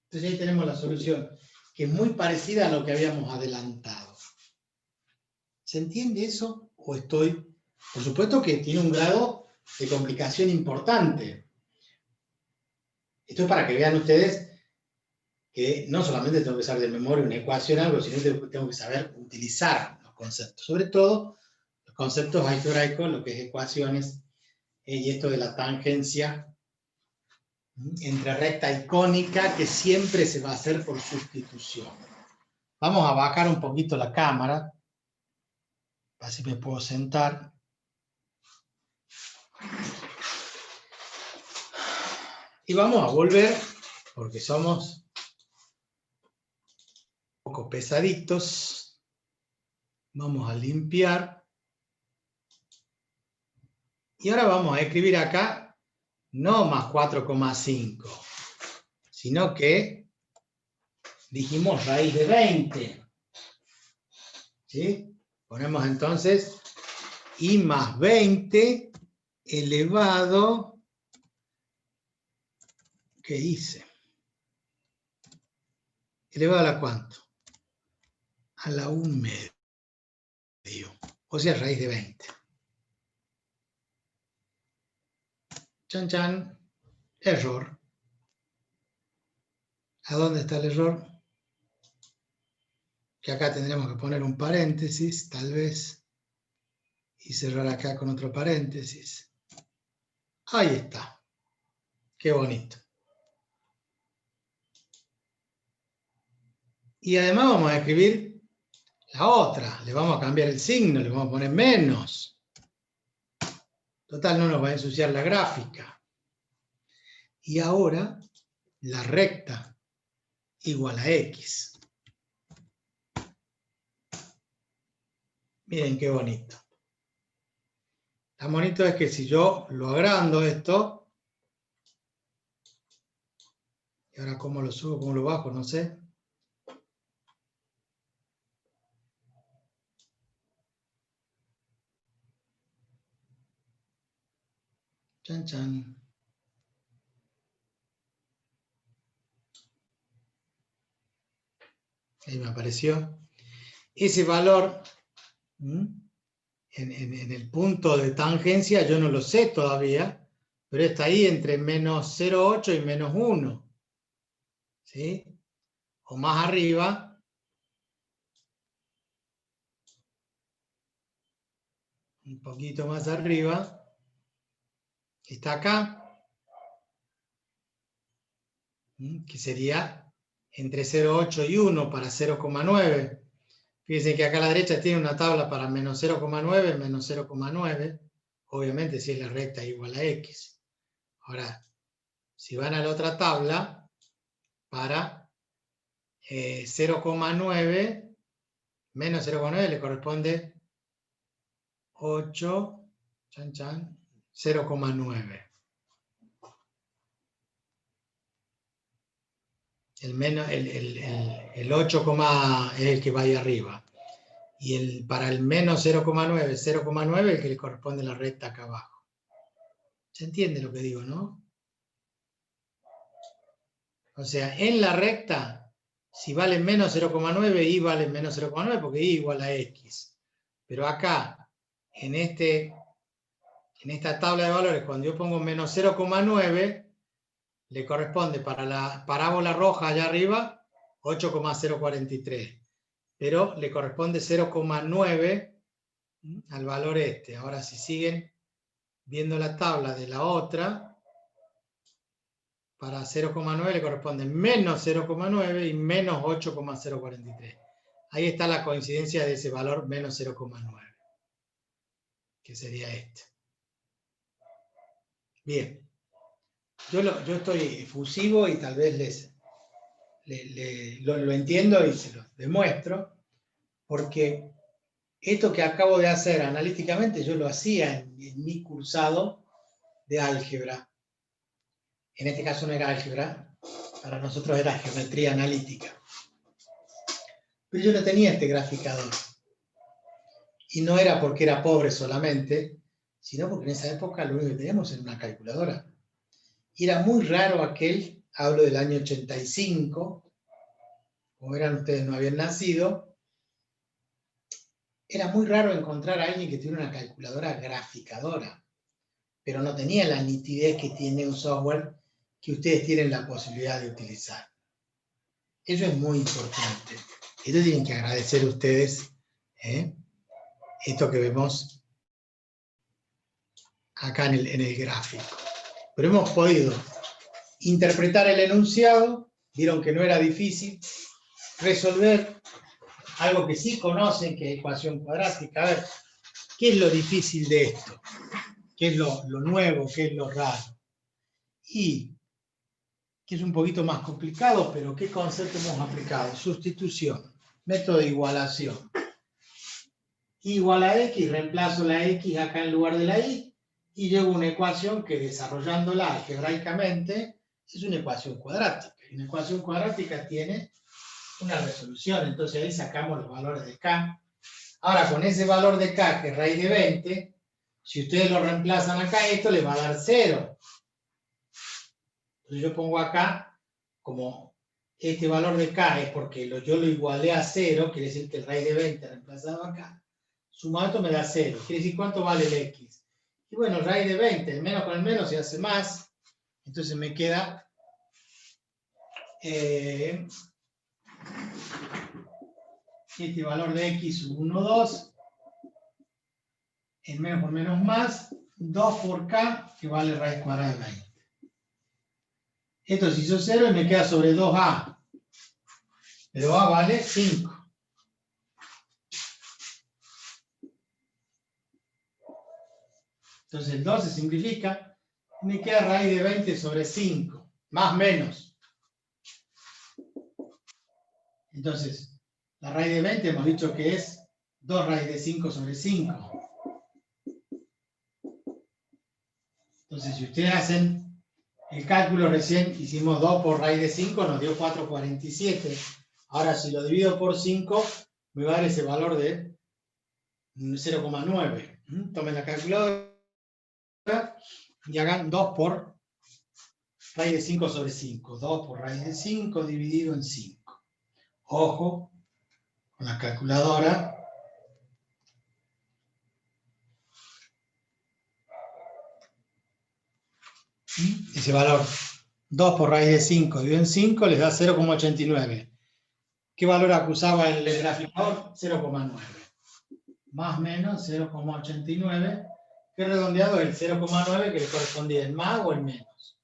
Entonces ahí tenemos la solución. que es muy parecida a lo que habíamos adelantado. ¿Se entiende eso? ¿O estoy...? Por supuesto que tiene un grado de complicación importante. Esto es para que vean ustedes que no solamente tengo que saber de memoria una ecuación o algo, sino que tengo que saber utilizar los conceptos. Sobre todo, los conceptos algebraicos, lo que es ecuaciones, y esto de la tangencia entre recta y cónica, que siempre se va a hacer por sustitución. Vamos a bajar un poquito la cámara, así me puedo sentar. Y vamos a volver, porque somos un poco pesaditos. Vamos a limpiar. Y ahora vamos a escribir acá, no más 4,5, sino que dijimos raíz de 20. ¿Sí? Ponemos entonces i más 20 elevado... ¿Qué hice? ¿Elevado a la cuánto? A la 1/2. O sea, raíz de 20. Chan, chan. Error. ¿A dónde está el error? Que acá tendríamos que poner un paréntesis, tal vez. Y cerrar acá con otro paréntesis. Ahí está. Qué bonito. Y además vamos a escribir la otra. Le vamos a cambiar el signo, le vamos a poner menos. Total, no nos va a ensuciar la gráfica. Y ahora, la recta igual a X. Miren qué bonito. Tan bonito es que si yo lo agrando esto, y ahora cómo lo subo, cómo lo bajo, no sé. Chan, chan. Ahí me apareció. Ese valor, en el punto de tangencia, yo no lo sé todavía, pero está ahí entre menos 0,8 y menos 1. ¿Sí? O más arriba, un poquito más arriba, está acá, que sería entre 0,8 y 1 para 0,9. Fíjense que acá a la derecha tiene una tabla para menos 0,9, menos 0,9. Obviamente si es la recta igual a X. Ahora, si van a la otra tabla, para 0,9, menos 0,9 le corresponde 8, chan, chan, 0,9. El 8, es el que va ahí arriba. Y para el menos 0,9, 0,9 el que le corresponde a la recta acá abajo. ¿Se entiende lo que digo, no? O sea, en la recta, si vale menos 0,9, y vale menos 0,9 porque y igual a X. Pero acá, en esta tabla de valores, cuando yo pongo menos 0,9, le corresponde para la parábola roja allá arriba, 8,043. Pero le corresponde 0,9 al valor este. Ahora, si siguen viendo la tabla de la otra, para 0,9 le corresponde menos 0,9 y menos 8,043. Ahí está la coincidencia de ese valor menos 0,9, que sería este. Bien. Yo estoy efusivo y tal vez lo entiendo y se lo demuestro, porque esto que acabo de hacer analíticamente yo lo hacía en mi cursado de álgebra. En este caso no era álgebra, para nosotros era geometría analítica. Pero yo no tenía este graficador. Y no era porque era pobre solamente, sino porque en esa época lo único que teníamos era una calculadora. Y era muy raro hablo del año 85, como verán ustedes no habían nacido, era muy raro encontrar a alguien que tuviera una calculadora graficadora, pero no tenía la nitidez que tiene un software que ustedes tienen la posibilidad de utilizar. Eso es muy importante. Esto tienen que agradecer ustedes, esto que vemos acá en el gráfico. Pero hemos podido interpretar el enunciado, vieron que no era difícil, resolver algo que sí conocen, que es ecuación cuadrática. A ver, ¿qué es lo difícil de esto? ¿Qué es lo nuevo? ¿Qué es lo raro? Y que es un poquito más complicado, pero ¿qué concepto hemos aplicado? Sustitución, método de igualación. Igual a x, reemplazo la x acá en lugar de la y, y llego a una ecuación que desarrollándola algebraicamente es una ecuación cuadrática. Y una ecuación cuadrática tiene una resolución, entonces ahí sacamos los valores de k. Ahora, con ese valor de k, que es raíz de 20, si ustedes lo reemplazan acá, esto les va a dar 0. Entonces yo pongo acá, como este valor de k es porque yo lo igualé a 0, quiere decir que el raíz de 20 reemplazado acá, sumado esto me da 0. Quiere decir, ¿cuánto vale el x? Y bueno, raíz de 20, el menos con el menos se hace más, entonces me queda este valor de x, 1, 2, el menos por menos más, 2 por k, que vale raíz cuadrada de 20. Esto se hizo 0 y me queda sobre 2a. Pero a vale 5. Entonces el 2 se simplifica y me queda raíz de 20 sobre 5. Más menos. Entonces, la raíz de 20 hemos dicho que es 2 raíz de 5 sobre 5. Entonces, si ustedes hacen el cálculo recién, hicimos 2 por raíz de 5, nos dio 4,47. Ahora, si lo divido por 5, me va a dar ese valor de 0,9. Tomen la calculadora y hagan 2 por raíz de 5 sobre 5. 2 por raíz de 5 dividido en 5. Ojo con la calculadora. Ese valor 2 por raíz de 5 dividido en 5 les da 0,89. ¿Qué valor acusaba el graficador? 0,9. Más o menos 0,89. Que redondeado es el 0,9 que le correspondía el más o el menos.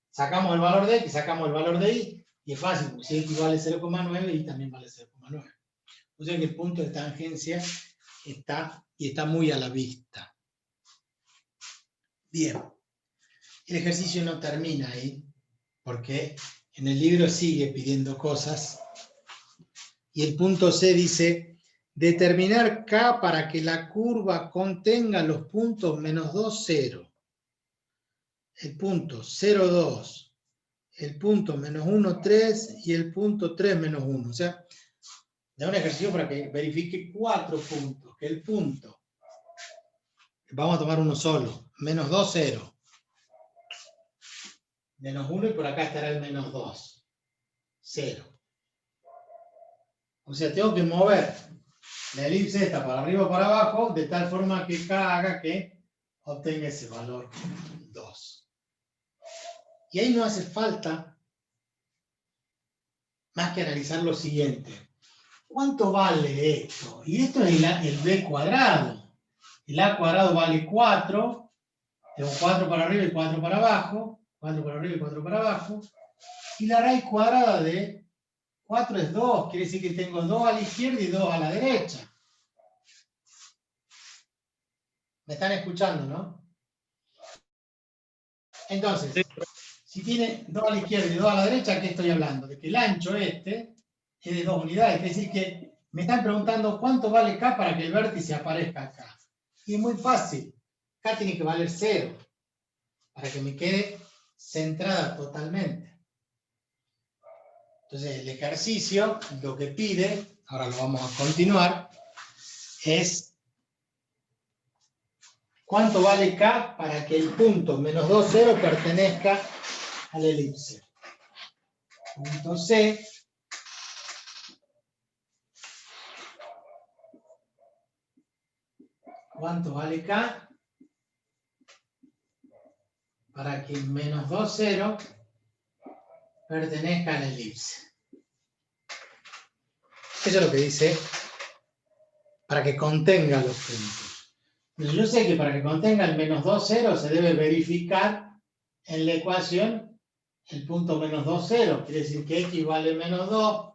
Sacamos el valor de x, sacamos el valor de y, y es fácil, porque si x vale 0,9, y también vale 0,9. O sea que el punto de tangencia está muy a la vista. Bien. El ejercicio no termina ahí, porque en el libro sigue pidiendo cosas. Y el punto C dice, determinar K para que la curva contenga los puntos menos 2, 0. El punto 0, 2. El punto menos 1, 3. Y el punto 3, menos 1. O sea, da un ejercicio para que verifique 4 puntos. Que el punto, vamos a tomar uno solo, menos 2, 0. Menos 1 y por acá estará el menos 2. 0. O sea, tengo que mover la elipse esta para arriba o para abajo, de tal forma que K haga que obtenga ese valor 2. Y ahí no hace falta más que analizar lo siguiente. ¿Cuánto vale esto? Y esto es el b cuadrado. El a cuadrado vale 4. Tengo 4 para arriba y 4 para abajo. 4 para arriba y 4 para abajo. Y la raíz cuadrada de 4 es 2. Quiere decir que tengo 2 a la izquierda y 2 a la derecha. ¿Me están escuchando, no? Entonces, si tiene 2 a la izquierda y 2 a la derecha, ¿qué estoy hablando? De que el ancho este es de 2 unidades. Es decir que me están preguntando cuánto vale K para que el vértice aparezca acá. Y es muy fácil. K tiene que valer 0. Para que me quede centrada totalmente. Entonces el ejercicio lo que pide, ahora lo vamos a continuar, es cuánto vale K para que el punto menos 2, 0 pertenezca a la elipse. Punto C ¿Cuánto vale K? Para que menos 2, 0 pertenezca a la elipse. Eso es lo que dice para que contenga los puntos. Pero yo sé que para que contenga el menos 2, 0 se debe verificar en la ecuación el punto menos 2, 0. Quiere decir que x vale menos 2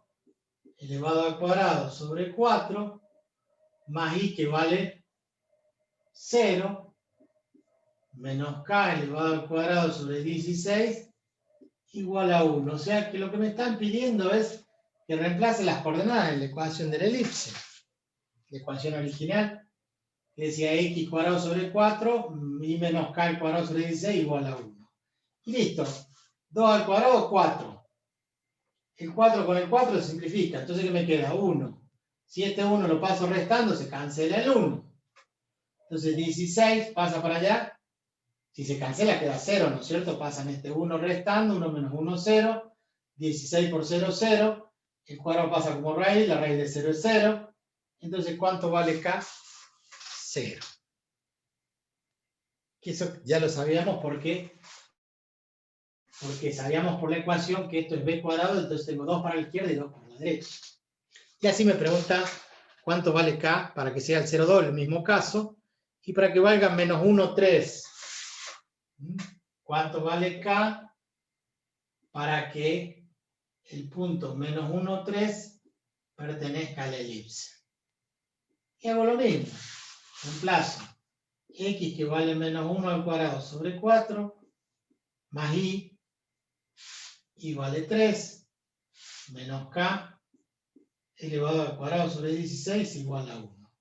elevado al cuadrado sobre 4 más y que vale 0 menos k elevado al cuadrado sobre 16 igual a 1. O sea que lo que me están pidiendo es que reemplace las coordenadas en la ecuación de la elipse. La ecuación original que decía x cuadrado sobre 4 y menos k al cuadrado sobre 16 igual a 1. Y listo. 2 al cuadrado, 4. El 4 con el 4 se simplifica. Entonces, ¿qué me queda? 1. Si este 1 lo paso restando, se cancela el 1. Entonces, 16 pasa para allá. Si se cancela, queda 0, ¿no es cierto? Pasan este 1 restando, 1 menos 1, 0. 16 por 0, 0. El cuadrado pasa como raíz, la raíz de 0 es 0. Entonces, ¿cuánto vale K? 0. Que eso ya lo sabíamos porque sabíamos por la ecuación que esto es b cuadrado, entonces tengo 2 para la izquierda y 2 para la derecha. Y así me pregunta cuánto vale K para que sea el 0,2, el mismo caso, y para que valga menos 1, 3. ¿Cuánto vale K para que el punto menos 1, 3 pertenezca a la elipse? Y hago lo mismo. Reemplazo x que vale menos 1 al cuadrado sobre 4 más y vale 3 menos k elevado al cuadrado sobre 16 igual a 1.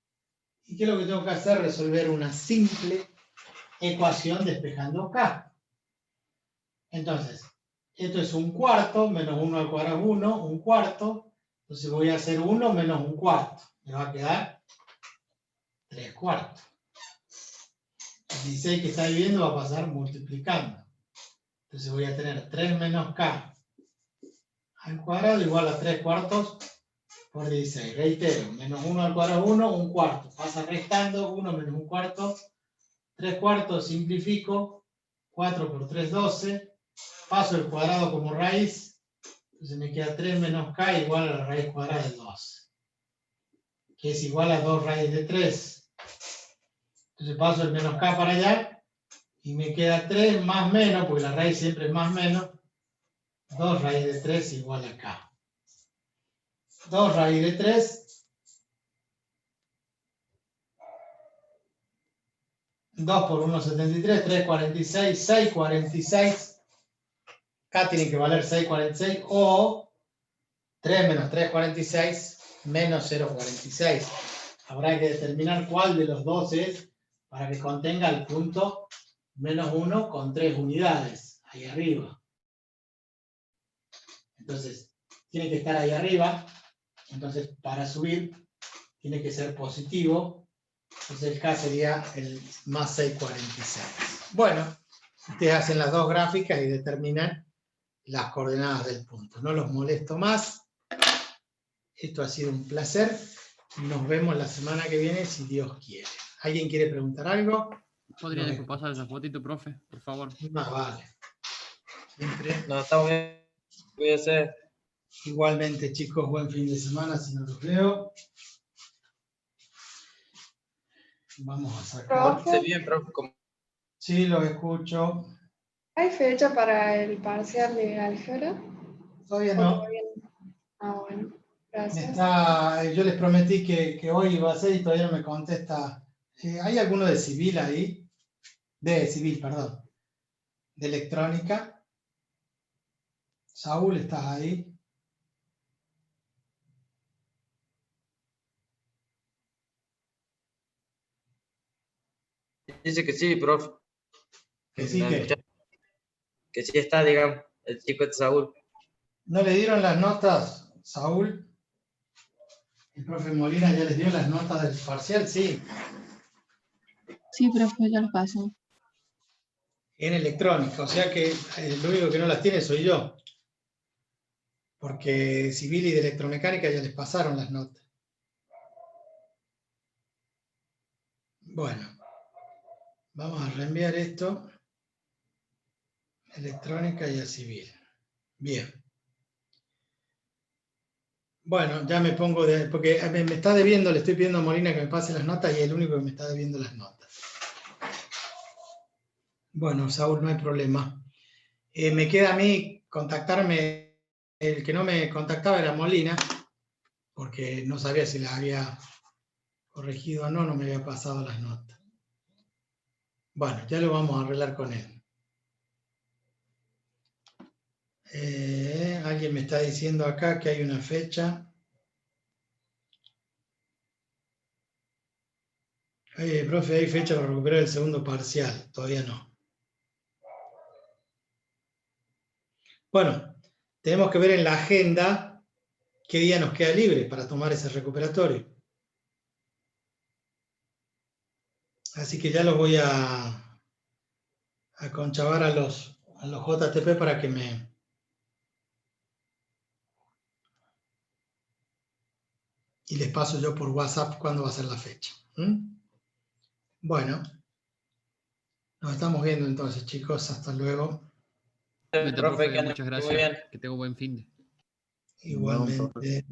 ¿Y qué es lo que tengo que hacer? Resolver una simple ecuación despejando k. Entonces, esto es un cuarto, menos 1 al cuadrado 1, un cuarto. Entonces voy a hacer 1 menos un cuarto. Me va a quedar 3 cuartos. El 16 que está dividiendo va a pasar multiplicando. Entonces voy a tener 3 menos k al cuadrado igual a 3 cuartos por 16. Reitero, menos 1 al cuadrado 1, un cuarto. Pasa restando, 1 menos un cuarto. 3 cuartos simplifico. 4 por 3, 12. Paso el cuadrado como raíz. Entonces me queda 3 menos k igual a la raíz cuadrada de 12. Que es igual a 2 raíz de 3. Entonces paso el menos k para allá. Y me queda 3 más menos, porque la raíz siempre es más menos. 2 raíz de 3 igual a k. 2 raíz de 3. 2 por 1, 73. 3, 46. 6, 46. K tiene que valer 6, 46. O 3 menos 3, 46. Menos 0, 46. Habrá que determinar cuál de los dos es para que contenga el punto menos 1 con 3 unidades. Ahí arriba. Entonces, tiene que estar ahí arriba. Entonces, para subir, tiene que ser positivo. Entonces, el K sería el más 646. Bueno, ustedes hacen las dos gráficas y determinan las coordenadas del punto. No los molesto más. Esto ha sido un placer. Nos vemos la semana que viene, si Dios quiere. ¿Alguien quiere preguntar algo? ¿Podría después pasar esa fotito, profe? Por favor. Más vale. Siempre. No, estamos bien. Cuídese. Igualmente, chicos, buen fin de semana, si no los veo. Vamos a sacar. Esté bien, profe. Sí, los escucho. ¿Hay fecha para el parcial de álgebra? Todavía ¿O no. todavía no? Ah, bueno, gracias. Yo les prometí que hoy iba a ser y todavía no me contesta. ¿Hay alguno de civil ahí? De civil, perdón. De electrónica. Saúl, ¿estás ahí? Dice que sí, profe. Que sí, que. Que sí está, digamos, el chico de Saúl. ¿No le dieron las notas, Saúl? ¿El profe Molina ya les dio las notas del parcial? Sí. Sí, profe, ya lo paso. En electrónica, o sea que lo único que no las tiene soy yo. Porque civil y de electromecánica ya les pasaron las notas. Bueno, vamos a reenviar esto. Electrónica y a civil. Bien. Bueno, ya me pongo porque me está debiendo, le estoy pidiendo a Molina que me pase las notas y es el único que me está debiendo las notas. Bueno, Saúl, no hay problema. Me queda a mí contactarme, el que no me contactaba era Molina, porque no sabía si las había corregido o no, no me había pasado las notas. Bueno, ya lo vamos a arreglar con él. Alguien me está diciendo acá que hay una fecha. Profe, hay fecha para recuperar el segundo parcial. Todavía no. Bueno, tenemos que ver en la agenda qué día nos queda libre para tomar ese recuperatorio. Así que ya los voy a conchavar a los JTP para que me... Y les paso yo por WhatsApp cuándo va a ser la fecha. Bueno, nos estamos viendo entonces, chicos. Hasta luego. Vete, Profe, profe, que ande muchas muy gracias. bien. Que tenga un buen fin de. Igualmente.